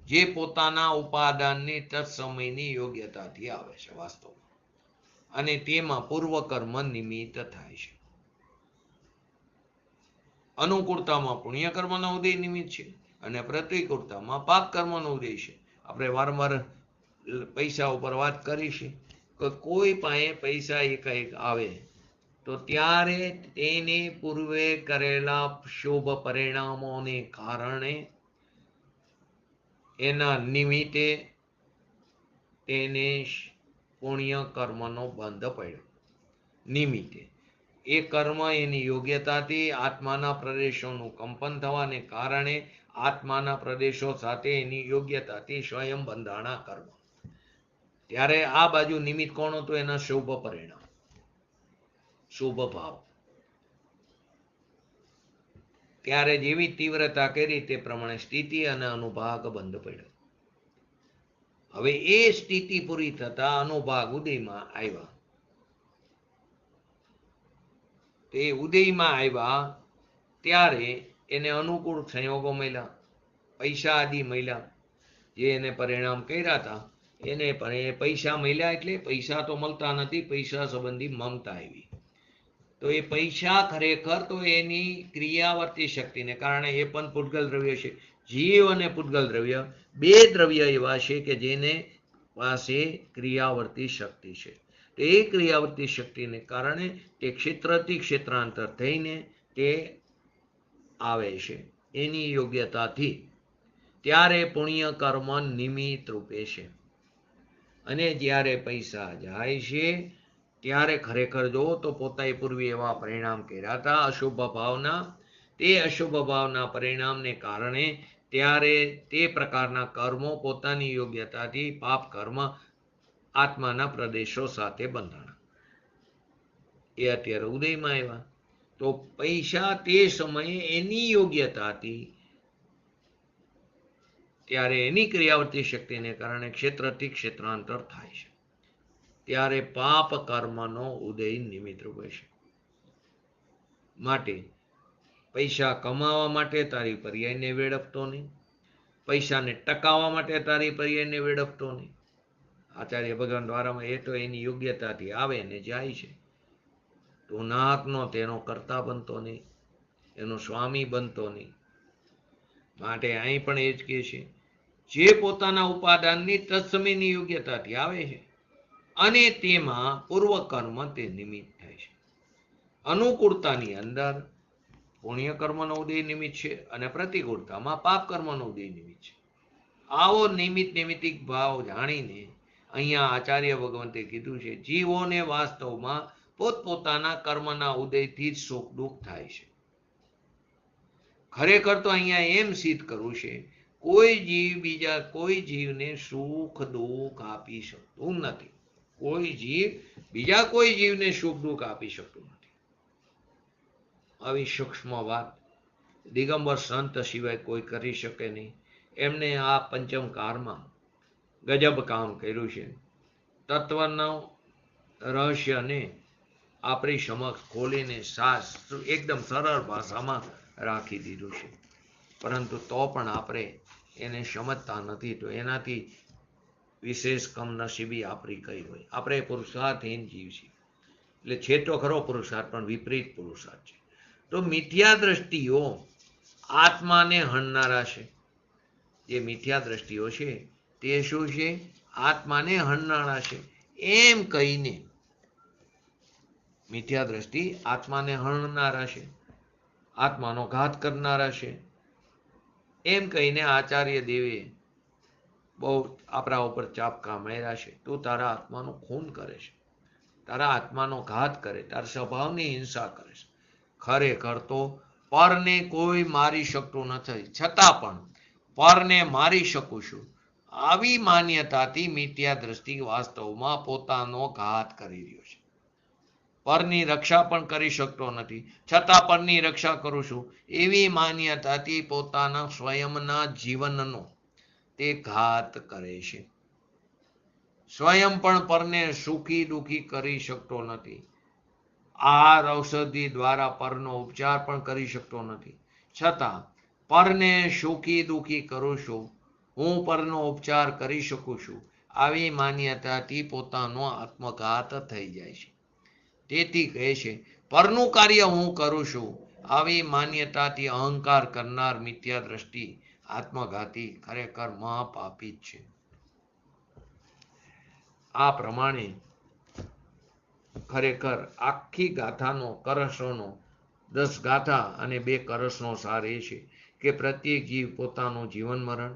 જે પોતાના ઉપાદાનની તત્સમયની યોગ્યતાથી આવે છે વાસ્તવમાં, અને તેમાં પૂર્વકર્મ નિમિત્ત થાય છે. અનુકૂળતામાં પુણ્ય કર્મનો ઉદય નિમિત્ત છે અને પ્રતિકૂળતામાં પાપ કર્મનો ઉદય છે. આપણે વારંવાર પૈસા ઉપર વાત કરી છે કે કોઈ પાસે પૈસા એકાએક આવે તો ત્યારે તેને પૂર્વે કરેલા શુભ પરિણામોને કારણે એના નિમિત્તે તેને પુણ્ય કર્મનો બંધ પડ્યો. નિમિત્તે એ કર્મ એની યોગ્યતાથી આત્માના પ્રદેશોનું કંપન થવાને કારણે આત્માના પ્રદેશો સાથે એની યોગ્યતાથી સ્વયં બંધાણા કર્મ. ત્યારે આ બાજુ નિમિત્ત કોણ હતું? એના શુભ પરિણામ, શુભ ભાવ. ત્યારે જેવી તીવ્રતા કરી તે પ્રમાણે સ્થિતિ અને અનુભાગ બંધ પડ્યો. હવે એ સ્થિતિ પૂરી થતા અનુભાગ ઉદયમાં આવ્યા. તે ઉદયમાં આવ્યા ત્યારે એને અનુકૂળ સંયોગો મળ્યા, પૈસા આદિ મળ્યા, જે એને પરિણામ કર્યા હતા એને પણ એ પૈસા મળ્યા. એટલે પૈસા તો મળતા નથી, પૈસા સંબંધી મમતા આવી. તો એ પૈસા ખરેખર તો એની ક્રિયાવર્તી શક્તિને કારણે એ પણ પૂતગલ દ્રવ્ય છે. જીવ અને પૂતગલ દ્રવ્ય બે દ્રવ્ય એવા છે કે જેને પાસે ક્રિયાવર્તી શક્તિ છે. તે ક્રિયાવર્તી શક્તિને કારણે તે ક્ષેત્રથી ક્ષેત્રાંતર થઈને તે આવે છે એની યોગ્યતાથી. ત્યારે પુણ્ય કર્મ નિમિત્ત રૂપે છે. અને જ્યારે પૈસા જાય છે ત્યારે ખરેખર જો તો પોતાએ પૂર્વે એવા પરિણામ કર્યા હતા અશુભ ભાવના, તે અશુભ ભાવના પરિણામને કારણે ત્યારે તે પ્રકારના કર્મો પોતાની યોગ્યતાથી પાપ કર્મ આત્માના પ્રદેશો સાથે બંધાણા. એ અત્યારે ઉદયમાં આવ્યા. તો પૈસા તે સમયે એની યોગ્યતાથી ત્યારે એની ક્રિયાવર્તી શક્તિને કારણે ક્ષેત્રથી ક્ષેત્રાંતર થાય છે. ત્યારે પાપ કર્મનો ઉદય નિમિત્ત રૂપે છે. માટે પૈસા કમાવા માટે તારી પર્યાયને વેડપતો નહીં, પૈસાને ટકાવવા માટે તારી પર્યાયને વેડપતો નહીં. આચાર્ય ભગવાન દ્વારામાં એ તો એની યોગ્યતાથી આવે ને જાય છે. તો નાહકનો તેનો કર્તા બનતો નહીં, એનો સ્વામી બનતો નહીં. માટે અહીં પણ એ જ કહે છે, જે પોતાના ઉપાદાનની તત્સમયની યોગ્યતાથી આવે છે અને તેમાં પૂર્વકર્મ તે નિમિત્ત થાય છે. અનુકૂળતાની અંદર પુણ્ય કર્મનો ઉદય નિમિત્ત છે અને પ્રતિકૂળતામાં પાપ કર્મનો ઉદય નિમિત્ત છે. આવો નિમિત્ત નૈમિત્તિક ભાવ જાણીને અહીંયા આચાર્ય ભગવંતે કીધું છે, જીવોને વાસ્તવમાં પોતપોતાના કર્મના ઉદયથી જ સુખ દુઃખ થાય છે. ખરેખર તો અહીંયા એમ સિદ્ધ કરવું છે, કોઈ જીવ બીજા કોઈ જીવને સુખ દુઃખ આપી શકતું નથી. કોઈ જીવ બીજા કોઈ જીવને સુખ દુઃખ આપી શકતું નથી. આવી સૂક્ષ્મ વાત દિગંબર સંત સિવાય કોઈ કરી શકે નહીં. એમને આ પંચમ કાળમાં ગજબ કામ કર્યું છે. તત્વનો રહસ્યને આપણી સમક્ષ ખોલીને એકદમ સરળ ભાષામાં રાખી દીધું છે. પરંતુ તો પણ આપણે એને સમજતા નથી. તો એનાથી વિશેષ કમનસીબી આપણી કઈ હોય? આપણે પુરુષાર્થહીન જીવ છીએ. એટલે છે તો ખરો પુરુષાર્થ, પણ વિપરીત પુરુષાર્થ છે. તો મિથ્યા દ્રષ્ટિઓ આત્માને હણનારા છે. જે મિથ્યા દ્રષ્ટિઓ છે તે શું છે? આત્માને હણનારા છે. એમ કહીને મિથ્યા દ્રષ્ટિ આત્માને હણનારા છે. આત્માનો ઘાત કરનારા છે. એમ કહીને આચાર્ય દેવે બહુ આપણા ઉપર ચાપકા માર્યા છે. તું તારા આત્માનું ખૂન કરે છે, તારા આત્માનો ઘાત કરે, તારા સ્વભાવની હિંસા કરે છે. ખરેખર તો પરને કોઈ મારી શકતું નથી, છતાં પણ પરને મારી શકું છું આવી માન્યતાથી મિથ્યા દ્રષ્ટિ વાસ્તવમાં પોતાનો ઘાત કરી રહ્યો છે. પરની રક્ષા પણ કરી શકતો નથી, છતાં પરની રક્ષા કરું છું એવી માન્યતાથી પોતાના સ્વયંના જીવનનો તે ઘાત કરે છે. સ્વયં પણ પરને સુખી દુઃખી કરી શકતો નથી. આહાર ઔષધિ દ્વારા પરનો ઉપચાર પણ કરી શકતો નથી, છતાં પરને સુખી દુઃખી કરું છું, હું પરનો ઉપચાર કરી શકું છું આવી માન્યતાથી પોતાનો આત્મઘાત થઈ જાય છે. તેથી કહે છે પરનું કાર્ય હું કરું છું આવી માન્યતાથી અહંકાર કરનાર મિથ્યા દ્રષ્ટિ આત્મઘાતી ખરેખર મહાપાપી જ છે. આ પ્રમાણે ખરેખર આખી ગાથાનો કરસોનો 10 ગાથા અને 2 કરસનો સાર એ છે કે પ્રત્યેક જીવ પોતાનું જીવન મરણ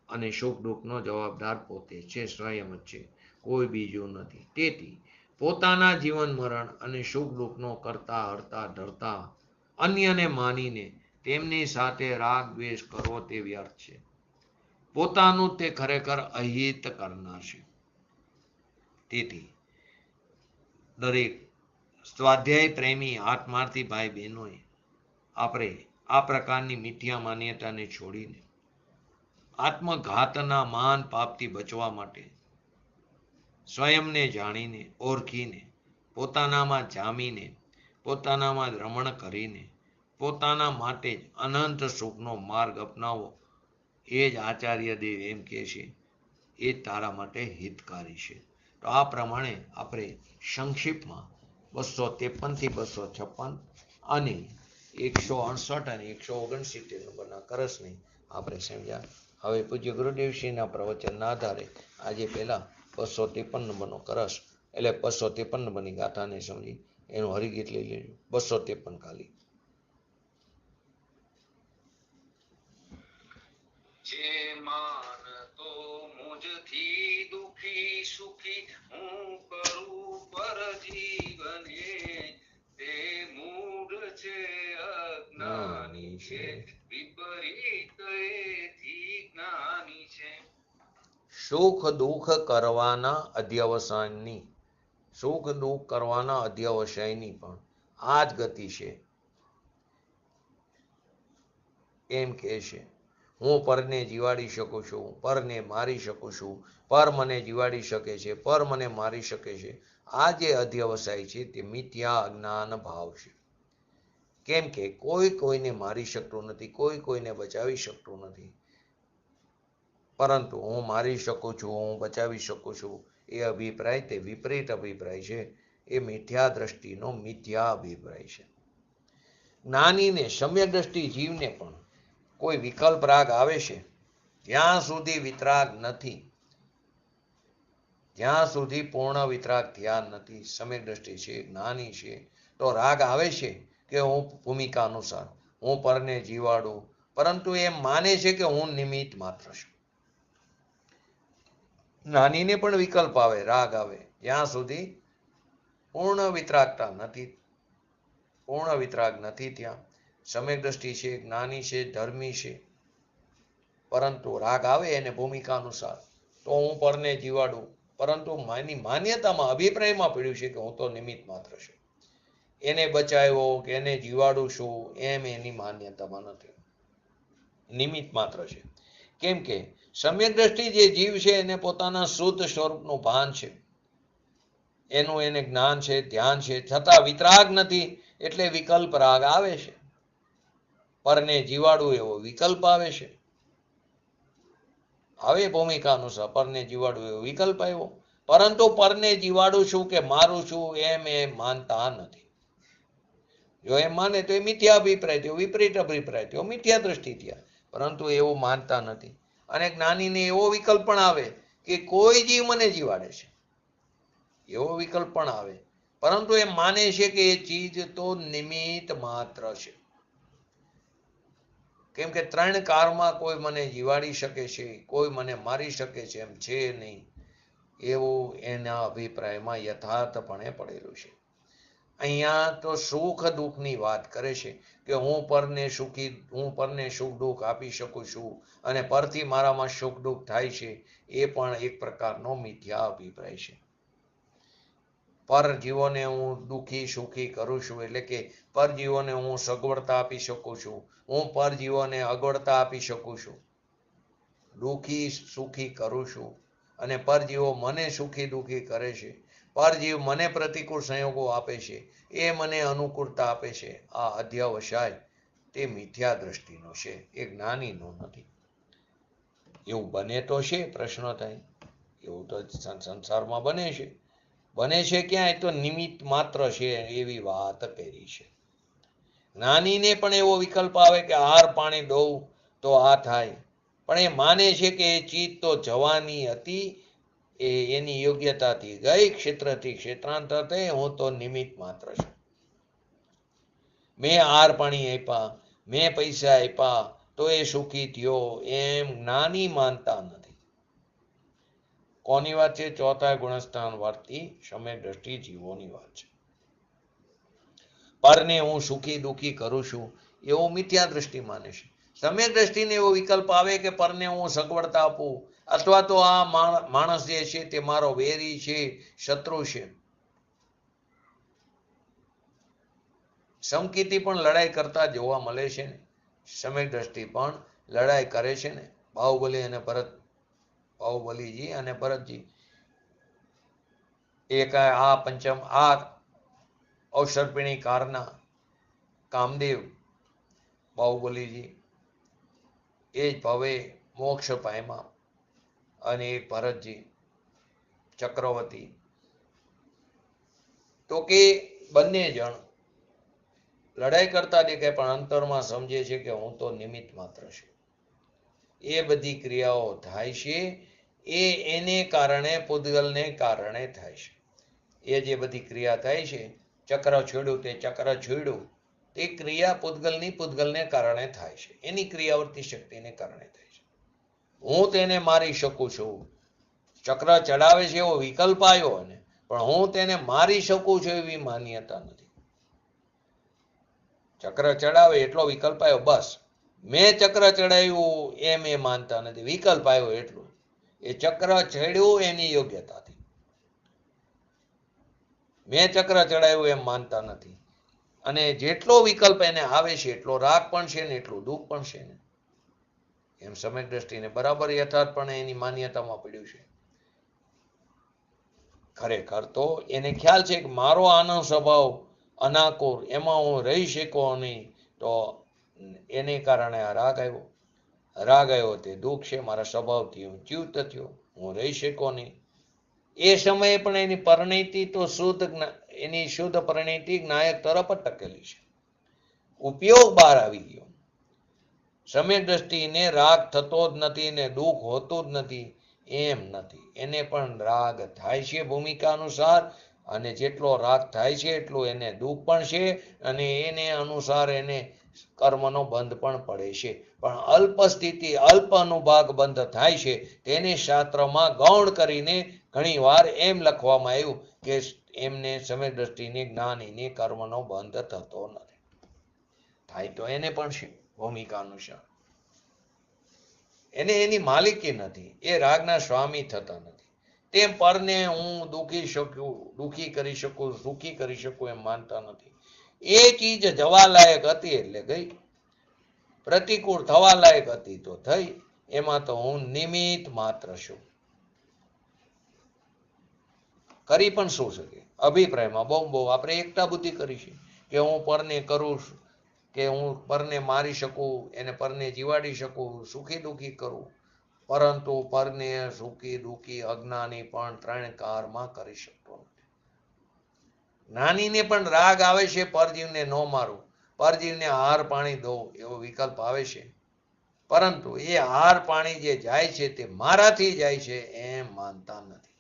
અને સુખ દુઃખનો જવાબદાર પોતે છે, સ્વયં જ છે, કોઈ બીજું નથી. તેથી પોતાના જીવન મરણ અને સુખ દુઃખનો કરતા હરતા ધરતા અન્યને માનીને તેમની સાથે રાગ દ્વેષ કરવો તે વ્યર્થ છે. પોતાનું તે ખરેખર અહિત કરનાર છે. તેથી દરેક સ્વાધ્યાય પ્રેમી આત્માર્થી ભાઈ બહેનોએ આપણે આ પ્રકારની મિથ્યા માન્યતાને છોડીને આત્મઘાતના મહાન પાપથી બચવા માટે સ્વયંને જાણીને ઓળખીને પોતાનામાં જામીને પોતાનામાં રમણ કરીને પોતાના માટે જ અનંત સુખનો માર્ગ અપનાવો. એ જ આચાર્ય દેવ એમ કહે છે એ તારા માટે હિતકારી છે. તો આ પ્રમાણે આપણે સંક્ષિપ્તમાં 253 થી 256 અને 168 અને 169 નંબરના કરસને આપણે સમજ્યા. હવે પૂજ્ય ગુરુદેવશ્રીના પ્રવચનના આધારે આજે પહેલા 253 નંબરનો કરસ એટલે 253 નંબરની ગાથાને સમજી એનું હરિગીત લઈ લેજો. 253 ખાલી. જે માનતો મુજથી દુખી સુખી હું કરું પર જીવને તે મૂઢ છે, અજ્ઞાની છે, વિપરીત એથી જ્ઞાની છે. સુખ દુઃખ કરવાના અધ્યવસાયની પણ આ જ ગતિ છે. એમ કહે છે હું પરને જીવાડી શકું છું, પરને મારી શકું છું, પર મને જીવાડી શકે છે, પર મને મારી શકે છે. આ જે અધ્યવસાય છે તે મિથ્યા અજ્ઞાન ભાવ છે. કેમ કે કોઈ કોઈને મારી શકતું નથી, કોઈ કોઈને બચાવી શકતું નથી, પરંતુ હું મારી શકું છું, હું બચાવી શકું છું એ અભિપ્રાય તે વિપરીત અભિપ્રાય છે. એ મિથ્યા દ્રષ્ટિનો મિથ્યા અભિપ્રાય છે. જ્ઞાનીને સમ્યક દ્રષ્ટિ જીવને પણ કોઈ વિકલ્પ રાગ આવે છે જ્યાં સુધી વિતરાગ નથી, જ્યાં સુધી પૂર્ણ વિતરાગ થયા નથી, સમ્યક દ્રષ્ટિ છે, જ્ઞાની છે, તો રાગ આવે છે કે હું ભૂમિકા અનુસાર હું પરને જીવાડું, પરંતુ એમ માને છે કે હું નિમિત્ત માત્ર છું. જ્ઞાનીને પણ વિકલ્પ આવે, રાગ આવે, જ્યાં સુધી પૂર્ણ વિતરાગતા નથી, પૂર્ણ વિતરાગ નથી ત્યાં સમ્યક દ્રષ્ટિ છે, જ્ઞાની છે, ધર્મી છે, પરંતુ રાગ આવે એને ભૂમિકા અનુસાર તો હું પરને જીવાડું, પરંતુ માન્યતામાં અભિપ્રાયમાં પડ્યું છે કે હું તો નિમિત્ત માત્ર છું, એને બચાવ્યો કે એને જીવાડું છું એમ એની માન્યતામાં નથી, નિમિત્ત માત્ર છે. કેમ કે સમ્યક દ્રષ્ટિ જે જીવ છે એને પોતાના શુદ્ધ સ્વરૂપનું ભાન છે, એનું એને જ્ઞાન છે, ધ્યાન છે, છતાં વિતરાગ નથી એટલે વિકલ્પ રાગ આવે છે. પરને જીવાડું એવો વિકલ્પ આવે છે, હવે ભૂમિકા અનુસાર પરને જીવાડું એવો વિકલ્પ આવ્યો, પરંતુ પરને જીવાડું છું કે મારું છું એમ એ માનતા નથી. જો એમ માને તો એ મિથ્યા અભિપ્રાય થયો, વિપરીત અભિપ્રાય થયો, મિથ્યા દ્રષ્ટિ થયા, પરંતુ એવું માનતા નથી. અને જ્ઞાનીને એવો વિકલ્પ પણ આવે કે કોઈ જીવ મને જીવાડે છે, એવો વિકલ્પ પણ આવે, પરંતુ એ માને છે કે એ ચીજ તો નિમિત્ત માત્ર છે. કેમ કે ત્રણ કારમાં કોઈ મને જીવાડી શકે છે, કોઈ મને મારી શકે છે એમ છે નહીં, એવું એના અભિપ્રાયમાં યથાર્થપણે પડેલું છે. અહીંયા તો સુખ દુઃખની વાત કરે છે કે હું પરને સુખ દુઃખ આપી શકું છું અને પરથી મારામાં સુખ દુઃખ થાય છે, એ પણ એક પ્રકારનો મિથ્યા અભિપ્રાય છે. પરજીવોને હું દુઃખી સુખી કરું છું, એટલે કે પરજીવોને હું સગવડતા આપી શકું છું, હું પરજીવોને અગવડતા આપી શકું છું, દુઃખી સુખી કરું છું અને પરજીવો મને સુખી દુઃખી કરે છે, પરજીવ મને પ્રતિકૂળ સંયોગો આપે છે, એ મને અનુકૂળતા આપે છે. આ અધ્યવસાય તે મિથ્યા દ્રષ્ટિનો છે, એ જ્ઞાનીનો નથી. એવું બને તો છે, પ્રશ્ન થાય, એવું તો સંસારમાં બને છે. બને છે ક્યાં? તો નિમિત્ત માત્ર છે એવી વાત કરી છે. જ્ઞાનીને પણ એવો વિકલ્પ આવે કે આહાર પાણી દઉં તો આ થાય, પણ એ માને છે કે એ ચીજ તો જવાની હતી, એ એની યોગ્યતાથી ગઈ, ક્ષેત્રથી ક્ષેત્રાંતર થઈ, હું તો નિમિત્ત માત્ર છું. મેં આહાર પાણી આપ્યા, મેં પૈસા આપ્યા તો એ સુખી થયો, એમ જ્ઞાની માનતા નથી. કોની વાત છે? ચોથા ગુણસ્થાન વર્તી સમ્યક દ્રષ્ટિ જીવોની વાત છે. પરને હું સુખી દુઃખી કરું છું એવું મિથ્યા દ્રષ્ટિ માને છે. સમ્યક દ્રષ્ટિને એવો વિકલ્પ આવે કે પરને હું સગવડતા આપું, અથવા તો આ માણસ જે છે તે મારો વેરી છે, શત્રુ છે. સમકીતી પણ લડાઈ કરતા જોવા મળે છે ને, સમ્યક દ્રષ્ટિ પણ લડાઈ કરે છે ને. બાહુબલીજી અને ભરતજી, એક આ પંચમ આ અવસર્પિણી કારના કામદેવ બાહુબલીજી એ જ ભવે મોક્ષ પામ્યા, અને એક ભરતજી ચક્રવર્તી. તો કે બંને જણ લડાઈ કરતા દેખાય પણ અંતરમાં સમજે છે કે હું તો નિમિત્ત માત્ર છું. એ બધી ક્રિયાઓ થાય છે એ એને કારણે, પૂતગલને કારણે થાય છે. એ જે બધી ક્રિયા થાય છે, ચક્ર છોડ્યું તે ચક્ર છોડ્યું, તે ક્રિયા પૂતગલને કારણે થાય છે, એની ક્રિયાવર્તી શક્તિને કારણે થાય છે. હું તેને મારી શકું છું, ચક્ર ચડાવે છે એવો વિકલ્પ આવ્યો, અને પણ હું તેને મારી શકું છું એવી માન્યતા નથી. ચક્ર ચડાવે એટલો વિકલ્પ આવ્યો, બસ. મેં ચક્ર ચડાવ્યું એમ એ માનતા નથી, વિકલ્પ આવ્યો એટલું. એ ચક્ર ચડ્યું એની યોગ્યતાથી. મેં ચક્ર ચડાવ્યું એમ માનતા નથી. અને જેટલો વિકલ્પ એને આવે છે એટલો રાગ પણ છે ને એટલું દુઃખ પણ છે ને, એમ સમ્યક દ્રષ્ટિને બરાબર યથાર્થપણે એની માન્યતામાં પડ્યું છે. ખરેખર તો એને ખ્યાલ છે કે મારો આનો સ્વભાવ અનાકુર, એમાં હું રહી શકો નહીં, તો એને કારણે આ રાગ આવ્યો. રાગ આવ્યો તે દુઃખ છે, મારા સ્વભાવથી હું ચ્યુત થયો, હું રહી શકો નહીં. એ સમયે પણ એની પરિણીતિ તો એની શુદ્ધ પરિણીતિ નાયક તરફ જ ટકેલી છે. ઉપયોગ બહાર આવી ગયો. સમ્યક દ્રષ્ટિને રાગ થતો જ નથી ને દુઃખ હોતું જ નથી એમ નથી. એને પણ રાગ થાય છે ભૂમિકા અનુસાર, અને જેટલો રાગ થાય છે એટલું એને દુઃખ પણ છે, અને એને અનુસાર એને કર્મનો બંધ પણ પડે છે. પણ અલ્પ સ્થિતિ, અલ્પ અનુભાગ બંધ થાય છે, તેને શાસ્ત્રમાં ગૌણ કરીને ઘણી વાર એમ લખવામાં આવ્યું કે એમને સમ્યક દ્રષ્ટિને જ્ઞાનીને કર્મનો બંધ થતો નથી. થાય તો એને પણ છે ભૂમિકા અનુસાર. એને એની માલિકી નથી, એ રાગના સ્વામી થતા નથી. તેમ પરને હું દુઃખી કરી શકું, સુખી કરી શકું એમ માનતા નથી. એ ચીજ જવા લાયક હતી એટલે ગઈ, પ્રતિકૂળ થવા લાયક હતી તો થઈ, એમાં તો હું નિમિત્ત માત્ર છું. કરી પણ શું શકે? અભિપ્રાયમાં બહુ આપણે એકતા બુદ્ધિ કરી છે કે હું પરને કરું, કે હું પરને મારી શકું, એને પરને જીવાડી શકું, સુખી દુઃખી કરું. પરંતુ પરને સુખી દુઃખી અજ્ઞાની પણ ત્રણ કારમાં કરી શકતો નથી. જ્ઞાનીને પણ રાગ આવે છે પરજીવને ન મારું, પરજીવને આહાર પાણી દો એવો વિકલ્પ આવે છે, પરંતુ એ આહાર પાણી જે જાય છે તે મારાથી જાય છે એમ માનતા નથી.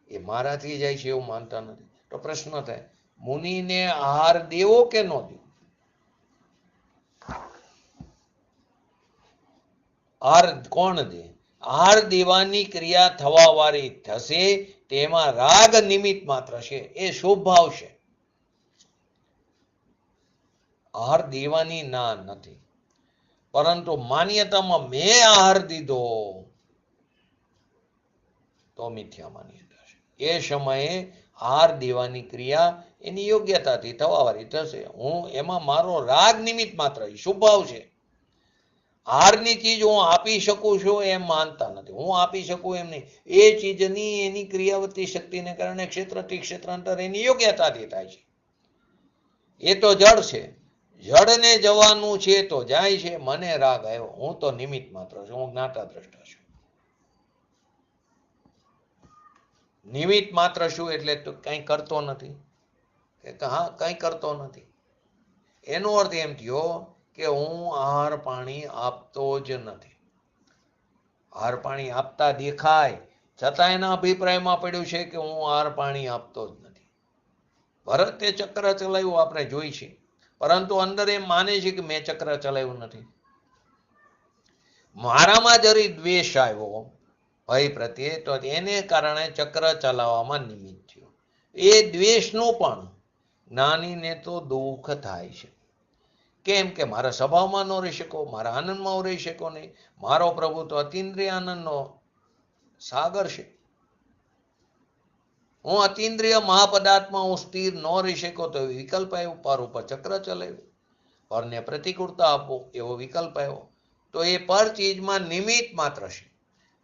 એ મારાથી જાય છે એવું માનતા નથી. તો પ્રશ્ન થાય, મુનિને આહાર દેવો કે ન દેવો? આહાર કોણ દે? આહાર દેવાની ક્રિયા થવા વાળી થશે તેમાં રાગ નિમિત્ત માત્ર છે, એ શુભ ભાવ છે. આહાર દેવાની ના નથી, પરંતુ માન્યતામાં મેં આહાર દીધો તો મિથ્યા માન્યતા છે. એ સમયે આહાર દેવાની ક્રિયા એની યોગ્યતાથી થવા વાળી થશે. હું એમાં મારો રાગ નિમિત્ત માત્ર શુભ ભાવ છે. આહારની ચીજ હું આપી શકું છું એમ માનતા નથી. હું આપી શકું એમ નહીં. એ ચીજની એની ક્રિયાવતી શક્તિને કારણે ક્ષેત્રથી ક્ષેત્રાંતર એની યોગ્યતાથી થાય છે. એ તો જળ છે. જળને જવાનું છે તો જાય છે. મને રાગ આવ્યો, હું તો નિમિત્ત માત્ર છું, હું જ્ઞાતા દ્રષ્ટા છું. નિમિત્ત માત્ર શું એટલે તો કંઈ કરતો નથી કે હા કંઈ કરતો નથી. એનો અર્થ એમ થયો કે હું આહાર પાણી આપતો જ નથી. આહાર પાણી આપતા દેખાય છતાં એના અભિપ્રાયમાં પડ્યું છે કે હું આહાર પાણી આપતો જ નથી. ભરતે ચક્ર ચલાવ્યું આપણે જોઈ છે, પરંતુ અંદર એમ માને છે કે મેં ચક્ર ચલાવ્યું નથી. મારામાં જરી દ્વેષ આવ્યો ભય પ્રત્યે તો એને કારણે ચક્ર ચલાવવામાં નિમિત્ત થયું. એ દ્વેષનું પણ જ્ઞાનીને તો દુઃખ થાય છે. કેમ કે મારા સ્વભાવમાં ન રહી શકો, મારા આનંદમાં રહી શકો નહીં. મારો પ્રભુ તો અતિન્દ્રિય આનંદનો સાગર છે. હું અતિન્દ્રિય મહાપદાર્થમાં હું સ્થિર ન રહી શકો તો વિકલ્પ આવ્યો, પર ઉપર ચક્ર ચલાવ્યું. પરને પ્રતિકૂળતા આપો એવો વિકલ્પ આવ્યો. તો એ પર ચીજમાં નિમિત્ત માત્ર છે.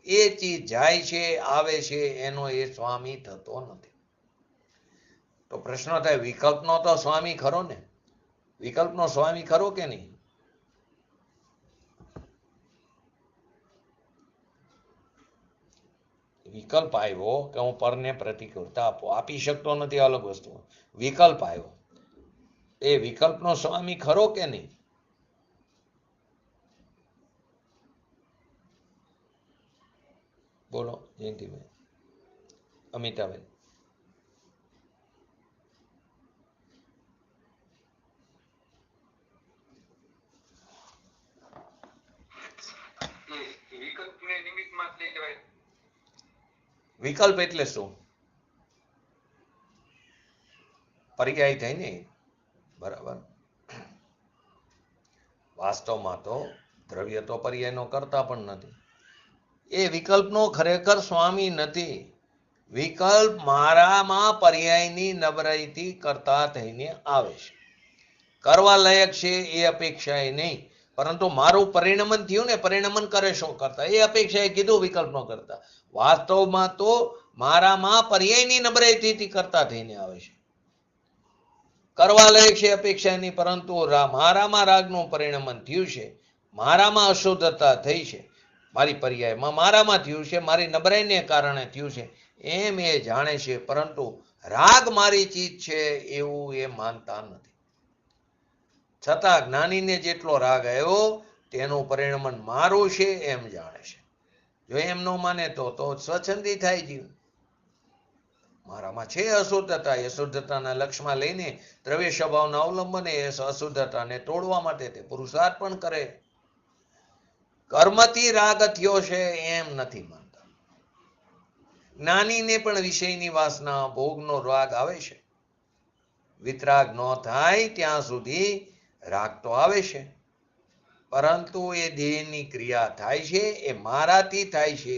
એ ચીજ જાય છે આવે છે એનો એ સ્વામી થતો નથી. તો પ્રશ્ન થાય વિકલ્પનો તો સ્વામી ખરો ને? વિકલ્પનો સ્વામી ખરો કે નહીં? વિકલ્પ આવ્યો કે હું પરને પ્રતિકૂળતા આપી શકતો નથી, અલગ વસ્તુ. વિકલ્પ આવ્યો, એ વિકલ્પનો સ્વામી ખરો કે નહીં? બોલો જયંતિભાઈ, અમિતાભાઈ. વિકલ્પને નિમિત્તમાં જ લઈ લેવાય. વિકલ્પ એટલે શું? પર્યાય થાય ને, બરાબર. વાસ્તવમાં તો દ્રવ્ય તો પર્યાયનો કરતા પણ નથી. એ વિકલ્પનો ખરેખર સ્વામી નથી. વિકલ્પ મારામાં પર્યાયની નબળાઈથી કરતા થઈને આવે છે. કરવા લાયક છે એ અપેક્ષાએ નહીં, પરંતુ મારું પરિણમન થયું ને, પરિણમન કરે શું કરતા એ અપેક્ષાએ કીધું વિકલ્પ ન કરતા. વાસ્તવમાં તો મારામાં પર્યાયની નબળાઈથી કરતા થઈને આવે છે. કરવા લાયક છે અપેક્ષા નહીં, પરંતુ મારામાં રાગનું પરિણમન થયું છે. મારામાં અશુદ્ધતા થઈ છે. મારી પર્યાયમાં મારામાં થયું છે, મારી નબળાઈને કારણે થયું છે એમ એ જાણે છે, પરંતુ રાગ મારી ચીજ છે એવું એ માનતા નથી. છતાં જ્ઞાનીને જેટલો રાગ આવ્યો તેનું પરિણમન મારું છે એમ જાણે છે. જો એમ ન માને તો સ્વચ્છંદી થાય જીવ. મારામાં છે અશુદ્ધતા, એ અશુદ્ધતાના લક્ષ્યમાં લઈને દ્રવ્ય સ્વભાવના અવલંબને એ અશુદ્ધતાને તોડવા માટે તે પુરુષાર્થ પણ કરે. કર્મથી રાગ થયો છે એમ નથી માનતા. જ્ઞાનીને પણ વિષયની વાસના ભોગનો રાગ આવે છે. વિતરાગ ન થાય ત્યાં સુધી રાગ તો આવે છે, પરંતુ એ દેહની ક્રિયા થાય છે, એ મારાથી થાય છે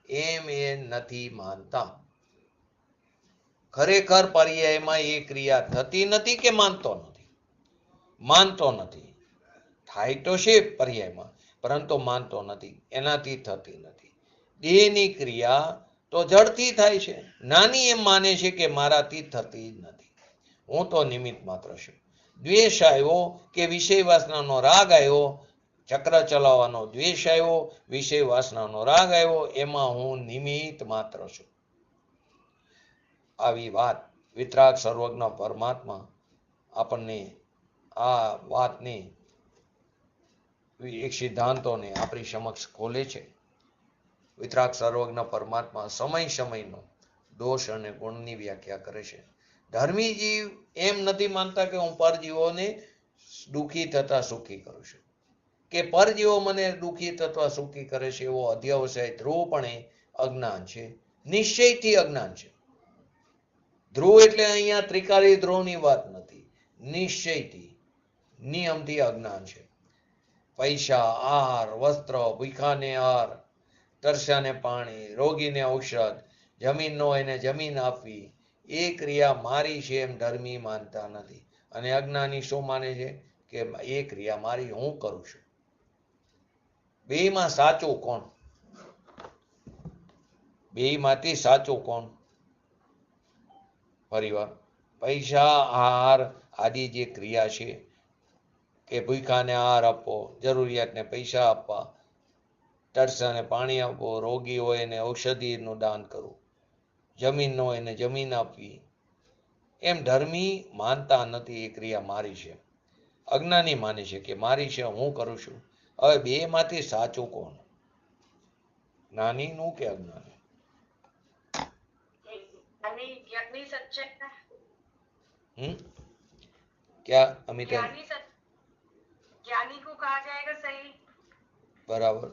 એમ એ નથી માનતા. ખરેખર પર્યાયમાં એ ક્રિયા થતી નથી કે માનતો નથી? માનતો નથી. થાય તો છે પર્યાયમાં, પરંતુ માનતો નથી, એનાથી થતી નથી. દેહની ક્રિયા તો જડથી થાય છે. નાની એમ માને છે કે મારાથી થતી જ નથી, હું તો નિમિત્ત માત્ર છું. દ્વેષ આવ્યો કે વિષય વાસનાનો રાગ આવ્યો, ચક્ર ચલાવવાનો દ્વેષ આવ્યો, વિષય વાસનાનો રાગ આવ્યો, એમાં હું નિમિત્ત માત્ર છું. આવી વાત વિતરાગ સર્વજ્ઞ પરમાત્મા આપણને આ વાતની એક સિદ્ધાંતોને આપણી સમક્ષ ખોલે છે. વિતરાગ સર્વજ્ઞ પરમાત્મા સમય સમયનો દોષ અને ગુણની વ્યાખ્યા કરે છે. ધર્મી જીવ એમ નથી માનતા કે હું પરજીવોને દુઃખી થતા સુખી કરું છું. કે પરજીવો મને દુઃખી તથા સુખી કરે છે એવો અધ્યવસાય ધ્રુવ પણ એ અજ્ઞાન છે, નિશ્ચયથી અજ્ઞાન છે. ધ્રુવ એટલે અહીંયા ત્રિકાળી ધ્રુવની વાત નથી, નિશ્ચયથી નિયમથી અજ્ઞાન છે. પૈસા, આહાર, વસ્ત્ર, ભૂખાને આહાર, તરસ્યાને પાણી, રોગીને ઔષધ, જમીન ન હોય એને જમીન આપવી, એ ક્રિયા મારી છે એમ ધર્મી માનતા નથી. અને અજ્ઞાની શું માને છે કે એ ક્રિયા મારી, હું કરું છું. બેમાં સાચું કોણ? બેમાંથી સાચું કોણ? ફરીવાર, પૈસા, આહાર આદિ જે ક્રિયા છે કે ભૂખાને આહાર આપવો, જરૂરિયાતને પૈસા આપવા, તરસાને પાણી આપવું, રોગી હોય એને ઔષધિનું દાન કરવું, જમીન ન હોય એને જમીન આપવી, એમ ધર્મી માનતા નથી એ ક્રિયા મારી છે. અજ્ઞાની માને છે કે મારી છે, હું કરું છું. હવે બેમાંથી સાચું કોણ? જ્ઞાનીનું કે અજ્ઞાની? क्या अमिता? ज्ञानी को कहा जाएगा सही. बराबर.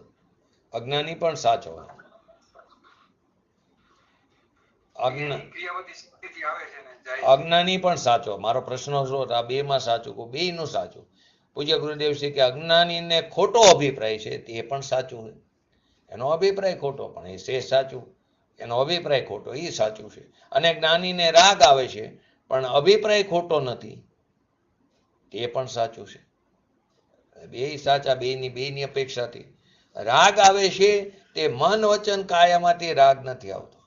अज्ञानी पण साचो. અજ્ઞાની પણ સાચો. મારો પ્રશ્ન શું હતો? આ બે માં સાચું કહું, બે નું સાચું. પૂજ્ય ગુરુદેવ શ્રી કે અજ્ઞાનીને ખોટો અભિપ્રાય છે તે પણ સાચું છે. એનો અભિપ્રાય ખોટો પણ એ છે સાચું. એનો અભિપ્રાય ખોટો એ સાચું છે. અને જ્ઞાનીને રાગ આવે છે પણ અભિપ્રાય ખોટો નથી, તે પણ સાચું છે. બે સાચા, બેની અપેક્ષાથી રાગ આવે છે તે મન વચન કાયામાંથી રાગ નથી આવતો,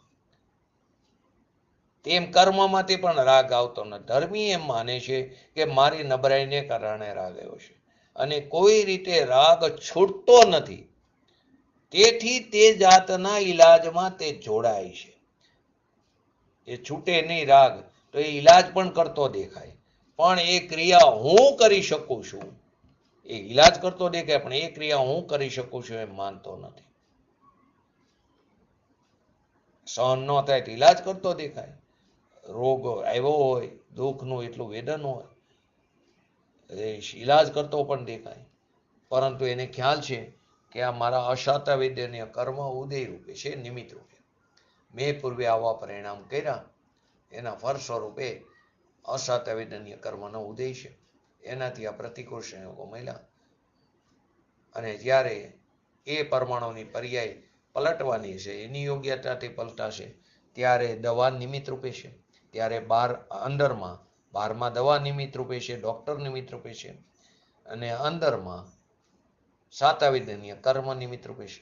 તેમ કર્મમાંથી પણ રાગ આવતો નથી. ધર્મી એમ માને છે કે મારી નબળાઈને કારણે રાગ આવ્યો છે અને કોઈ રીતે રાગ છૂટતો નથી, તેથી તે જાતના ઈલાજમાં તે જોડાય છે. એ છૂટે નહીં રાગ તો એ ઈલાજ પણ કરતો દેખાય, પણ એ ક્રિયા હું કરી શકું છું, એ ઈલાજ કરતો દેખાય પણ એ ક્રિયા હું કરી શકું છું એમ માનતો નથી. સહન ન થાય તો ઈલાજ કરતો દેખાય, રોગ આવ્યો હોય, દુઃખનું એટલું વેદન હોય, ઈલાજ કરતો પણ દેખાય, પરંતુ એને ખ્યાલ છે કે આ મારા અશાતા વિદ્યનીય કર્મ ઉદય રૂપે છે, નિમિત્ત રૂપે. મેં પૂર્વે આવા પરિણામ કર્યા, એના ફળ સ્વરૂપે અશાતા વિદ્યનીય કર્મનો ઉદય છે, એનાથી આ પ્રતિકૂળ સંયોગો મળ્યા. અને જ્યારે એ પરમાણુની પર્યાય પલટવાની છે, એની યોગ્યતાથી પલટાશે, ત્યારે દવા નિમિત્ત રૂપે છે, ત્યારે બહારમાં દવા નિમિત્ત રૂપે છે, ડોક્ટર નિમિત્ત રૂપે છે, અને અંદરમાં સાતા વિદ્યનીય કર્મ નિમિત્ત રૂપે છે.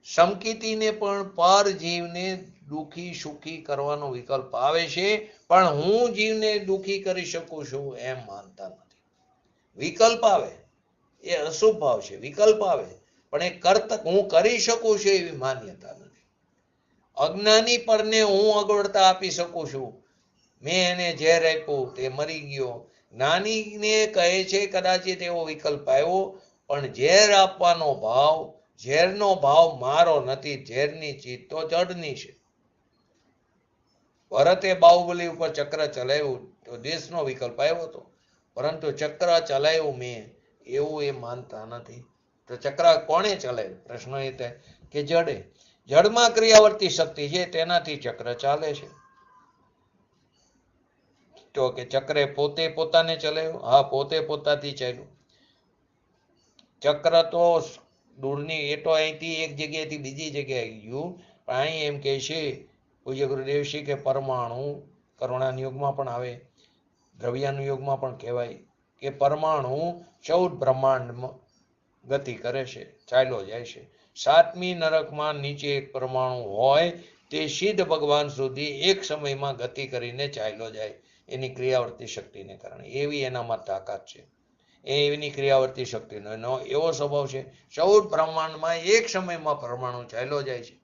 સમકીતીને પણ પર જીવને દુઃખી સુખી કરવાનો વિકલ્પ આવે છે, પણ હું જીવને દુઃખી કરી શકું છું એમ માનતા નથી. વિકલ્પ આવે એ અશુભ ભાવ છે, વિકલ્પ આવે પણ એ હું કરી શકું છું એવી માન્યતા નથી. અજ્ઞાની પરને હું અગવડતા આપી શકું છું, મેં એને ઝેર આપ્યું તે મરી ગયો. જ્ઞાનીને કહે છે કદાચિત એવો વિકલ્પ આવ્યો, પણ ઝેર આપવાનો ભાવ, ઝેરનો ભાવ મારો નથી, ઝેરની ચીજ તો જડની છે. ભરતે બાહુબલી ઉપર ચક્ર ચલાવ્યું તો દેશનો વિકલ્પ આવ્યો હતો, પરંતુ ચક્ર ચલાવ્યું મેં એવું એ માનતા નથી. તો ચક્ર કોણે ચલાવ્યું? પ્રશ્ન એ થાય કે જડે. જડમાં ક્રિયાવર્તી શક્તિ છે, તેનાથી ચક્ર ચાલે છે. તો કે ચક્રે પોતે પોતાને ચલાવ્યું? હા, પોતે પોતાથી ચાલ્યું. ચક્ર તો દૂરની, એ તો અહીંથી એક જગ્યાએથી બીજી જગ્યાએ ગયું, પણ અહીં એમ કે છે પૂજ્ય ગુરુદેવશ્રી કે પરમાણુ કરુણાના યુગમાં પણ આવે, દ્રવ્યાનું યુગમાં પણ કહેવાય કે પરમાણુ 14 બ્રહ્માંડમાં ગતિ કરે છે, ચાલ્યો જાય છે. 7મી નરકમાં નીચે એક પરમાણુ હોય તે સિદ્ધ ભગવાન સુધી એક સમયમાં ગતિ કરીને ચાલ્યો જાય, એની ક્રિયાવર્તી શક્તિને કારણે. એવી એનામાં તાકાત છે, એની ક્રિયાવર્તી શક્તિનો એનો એવો સ્વભાવ છે. 14 બ્રહ્માંડમાં એક સમયમાં પરમાણુ ચાલ્યો જાય છે.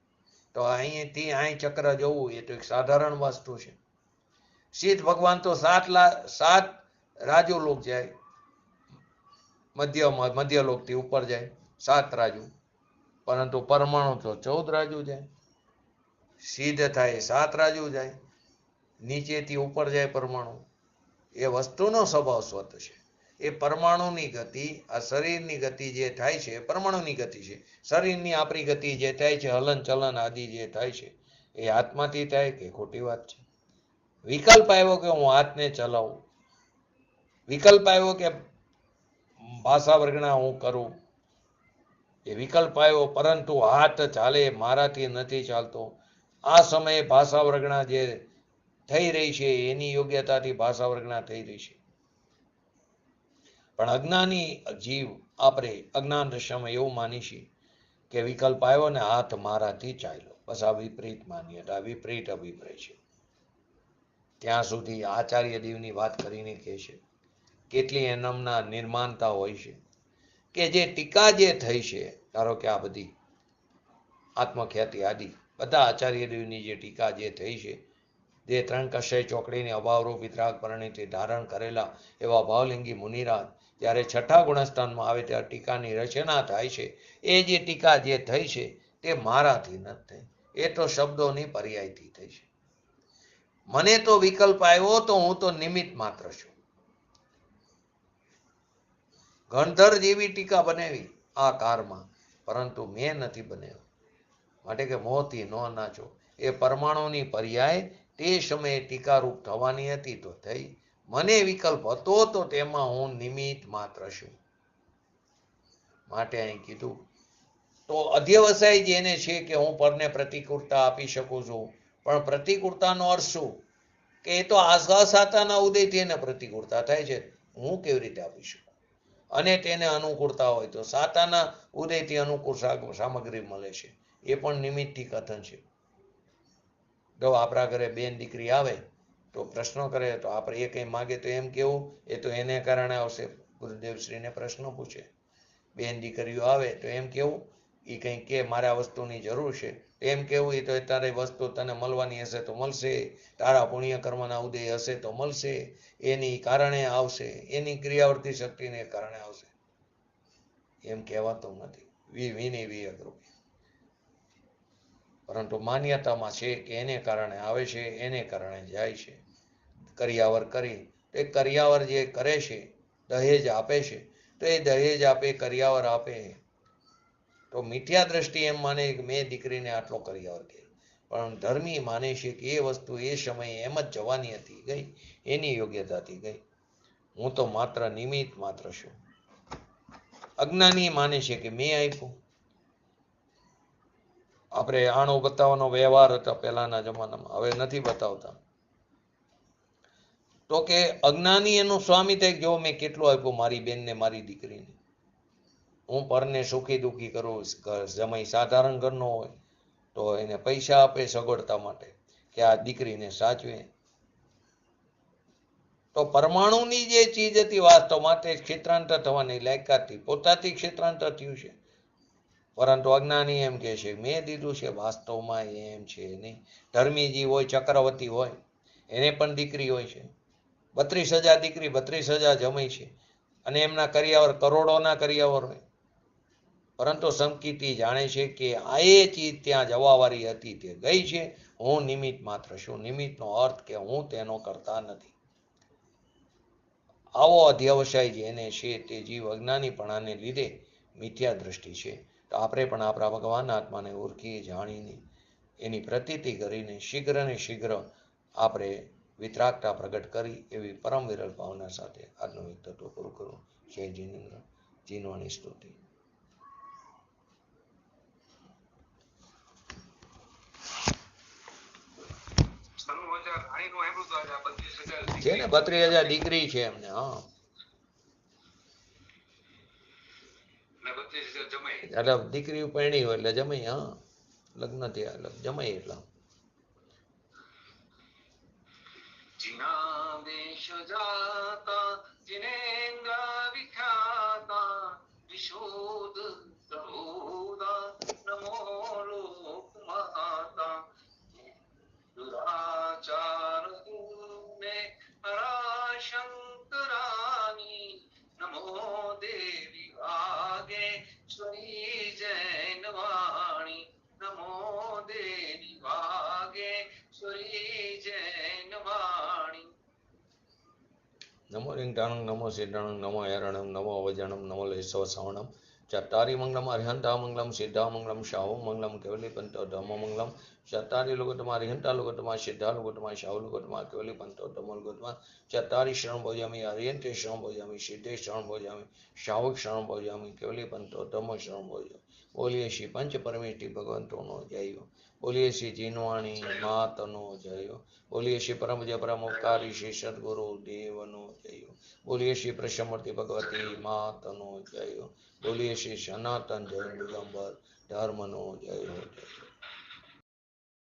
તો અહીંથી અહીં ચક્ર જવું એ તો એક સાધારણ વસ્તુ છે. સિદ્ધ ભગવાન તો 7 રાજુલોક જાય, મધ્ય લોકથી ઉપર જાય 7 રાજુ, પરંતુ પરમાણુ તો 14 રાજુ જાય. સિદ્ધ થાય 7 રાજુ જાય, નીચેથી ઉપર જાય પરમાણુ. એ વસ્તુનો સ્વભાવ સ્વત છે. એ પરમાણુની ગતિ, આ શરીરની ગતિ જે થાય છે એ પરમાણુની ગતિ છે. શરીરની આપણી ગતિ જે થાય છે, હલન ચલન આદિ જે થાય છે એ હાથમાંથી થાય કે ખોટી વાત છે? વિકલ્પ આવ્યો કે હું હાથને ચલાવું, વિકલ્પ આવ્યો કે ભાષા વર્ગણા હું કરું, એ વિકલ્પ આવ્યો, પરંતુ હાથ ચાલે મારાથી નથી ચાલતો. આ સમયે ભાષા વર્ગણા જે થઈ રહી છે એની યોગ્યતાથી ભાષા વર્ગણા થઈ રહી છે. પણ અજ્ઞાની જીવ, આપણે અજ્ઞાન દશામાં એવું માનીશું કે વિકલ્પ આવ્યો ને હાથ મારાથી ચાલ્યો. બસ આ વિપરીત માન્યતા, વિપરીત અભિપ્રાય છે. ત્યાં સુધી આચાર્ય દેવની વાત કરીને કહે છે કેટલી એનમના નિર્માણતા હોય છે કે જે ટીકા જે થઈ છે, ધારો કે આ બધી આત્મખ્યાતિ આદિ બધા આચાર્ય દેવની જે ટીકા જે થઈ છે, જે ત્રણ કષય ચોકડીને અભાવરૂપ વિતરાગ પરિણીતિ ધારણ કરેલા એવા ભાવલિંગી મુનિરાજ જ્યારે છઠ્ઠા ગુણસ્થાનમાં આવે ત્યારે ટીકાની રચના થાય છે. એ જે ટીકા જે થઈ છે તે મારાથી નથી થઈ, એ તો શબ્દોની પર્યાયથી થઈ છે. મને તો વિકલ્પ આવ્યો તો હું તો નિમિત્ત માત્ર છું. ગણધર જેવી ટીકા બનાવી આ કારમાં, પરંતુ મેં નથી બનાવ્યો. માટે કે મોહથી ન નાચો, એ પરમાણુની પર્યાય તે સમયે ટીકારૂપ થવાની હતી તો થઈ. મને વિકલ્પ હતો તો તેમાં હું નિમિત્ત માત્ર છું. માટે અહીં કીધું તો અધ્યવસાય જેને છે કે હું પરને પ્રતિકૂળતા આપી શકું છું, પણ પ્રતિકૂળતાનો અર્થ શું? કે એ તો આસાતાના ઉદયથી એને પ્રતિકૂળતા થાય છે, હું કેવી રીતે આપી શકું? અને તેને અનુકૂળતા હોય તો સાતાના ઉદયથી અનુકૂળ સામગ્રી મળે છે, એ પણ નિમિત્તથી કથન છે. જો આપણા ઘરે બેન દીકરી આવે તો પ્રશ્નો કરે તો આપણે એ કંઈ માગે તો એમ કેવું એ તો એને કારણે આવશે. ગુરુદેવશ્રીને પ્રશ્નો પૂછે, બેન દીકરીઓ આવે તો એમ કેવું એ કંઈક કે મારે આ વસ્તુની જરૂર છે, એમ કેવું એ તો તારી વસ્તુ તને મળવાની હશે તો મળશે, તારા પુણ્ય કર્મના ઉદય હશે તો મળશે, એની કારણે આવશે, એની ક્રિયાવર્તી શક્તિને કારણે આવશે. એમ કહેવાતું નથી. વિનય પરંતુ માન્યતામાં છે કે એને કારણે આવે છે, એને કારણે જાય છે. કર્યાવર કરી તો એ કર્યાવર જે કરે છે, દહેજ આપે છે, તો એ દહેજ આપે, કર્યાવર આપે તો મિથ્યા દ્રષ્ટિ એમ માને કે મેં દીકરીને આટલો કર્યાવર કર્યો, પણ ધર્મી માને છે કે એ વસ્તુ એ સમયે એમ જ જવાની હતી, ગઈ, એની યોગ્યતાથી ગઈ. હું તો માત્ર નિમિત્ત માત્ર છું. અજ્ઞાની માને છે કે મેં આપ્યું. આપણે આણું બતાવવાનો વ્યવહાર હતો પહેલાના જમાનામાં, હવે નથી બતાવતા. તો કે અજ્ઞાની એનું સ્વામી થાય, જો મેં કેટલું આપ્યું મારી બેનને, મારી દીકરીને. હું પરને સુખી દુઃખી કરું. જમાઈ સાધારણ ઘરનો હોય તો એને પૈસા આપે સગવડતા માટે કે આ દીકરીને સાચવે. તો પરમાણુની જે ચીજ હતી વાસ્તવમાં તે ક્ષેત્રાંતર થવાની લાયકાતથી પોતાથી ક્ષેત્રાંતર થયું છે. પરંતુ અજ્ઞાની એમ કહે છે મેં દીધું છે, વાસ્તવમાં એમ છે નહીં. ધર્મીજી હોય, ચક્રવર્તી હોય, એને પણ દીકરી હોય છે. 32,000 દીકરી, 32,000 જમાઈ છે, અને એમના કર્યાવર કરોડોના કર્યાવર હોય. પરંતુ સંકિતી જાણે છે કે આ એ ચીજ ત્યાં જવાવાળી હતી તે ગઈ છે, હું નિમિત્ત માત્ર છું. નિમિત્તનો અર્થ કે હું તેનો કરતા નથી. આવો અધ્યવસાય જેને છે તે જીવ અજ્ઞાનીપણાને લીધે મિથ્યા દ્રષ્ટિ છે. તો આપણે પણ આપણા ભગવાન આત્માને ઓળખી જાણીને એની પ્રતીતિ કરીને શીઘ્ર ને શીઘ્ર આપણે વિતરાગતા પ્રગટ કરી એવી પરમ વિરલ ભાવના સાથે આજનું એક તત્વ પૂરું કરું. જય જીનેન્દ્ર. જીનવાણી સ્તુતિ. છે ને 32,000 દીકરી છે એમને. હા, એટલે દીકરી પરણી હોય એટલે જમાઈ. હા, લગ્ન થયા એટલે જમાઈ. એટલા જીના દેશ જાતા જીનેન્દ્ર વિખ્યાતા વિશોદ પ્રભુદા નમો લોકમાતા દુરાચાર દૂને હરાશંકરાની નમો દેવી વાગે શ્રી જૈનવાણી નમો દેવી વાગે શ્રી જૈનવાણી. નમો રિંગટાણં નમો સિદ્ધાણં નમો હેરણં નમો અવજણં નમો લેશવ શ્રવણમ ચત્તારી મંગલમ અરિહંતા મંગલમ સિદ્ધા મંગલમ શાહુ મંગલમ કેવલી પંતો ધમ્મ મંગલમ ચત્તારી લુગતમાં અરિહંતા લુગતમાં સિદ્ધા લુગતમાં શાહુ લુગતમાં કેવલી પંતો ધમ્મ લુગતમાં ચત્તારી શરણ ભોજામી અરિહંતે શરણ ભોજામી સિદ્ધે શરણ ભોજામી શાહુ શરણ ભોજામી કેવલી પંતો ધમ્મ શરણ ભોજામી બોલીએ શ્રી પંચ પરમેષ્ઠી ભગવંતોનો જય હો બોલીએ શ્રી જીનવાણી માતનો જય હો બોલીએ શ્રી પરમ જય પરમ ઉપકારી શ્રી સદગુરુ દેવનો જય હો બોલીએ શ્રી પ્રસમૂર્તિ ભગવતી માતનો જય હો બોલીએ શ્રી સનાતન જૈન દિગંબર ધર્મનો જય હો.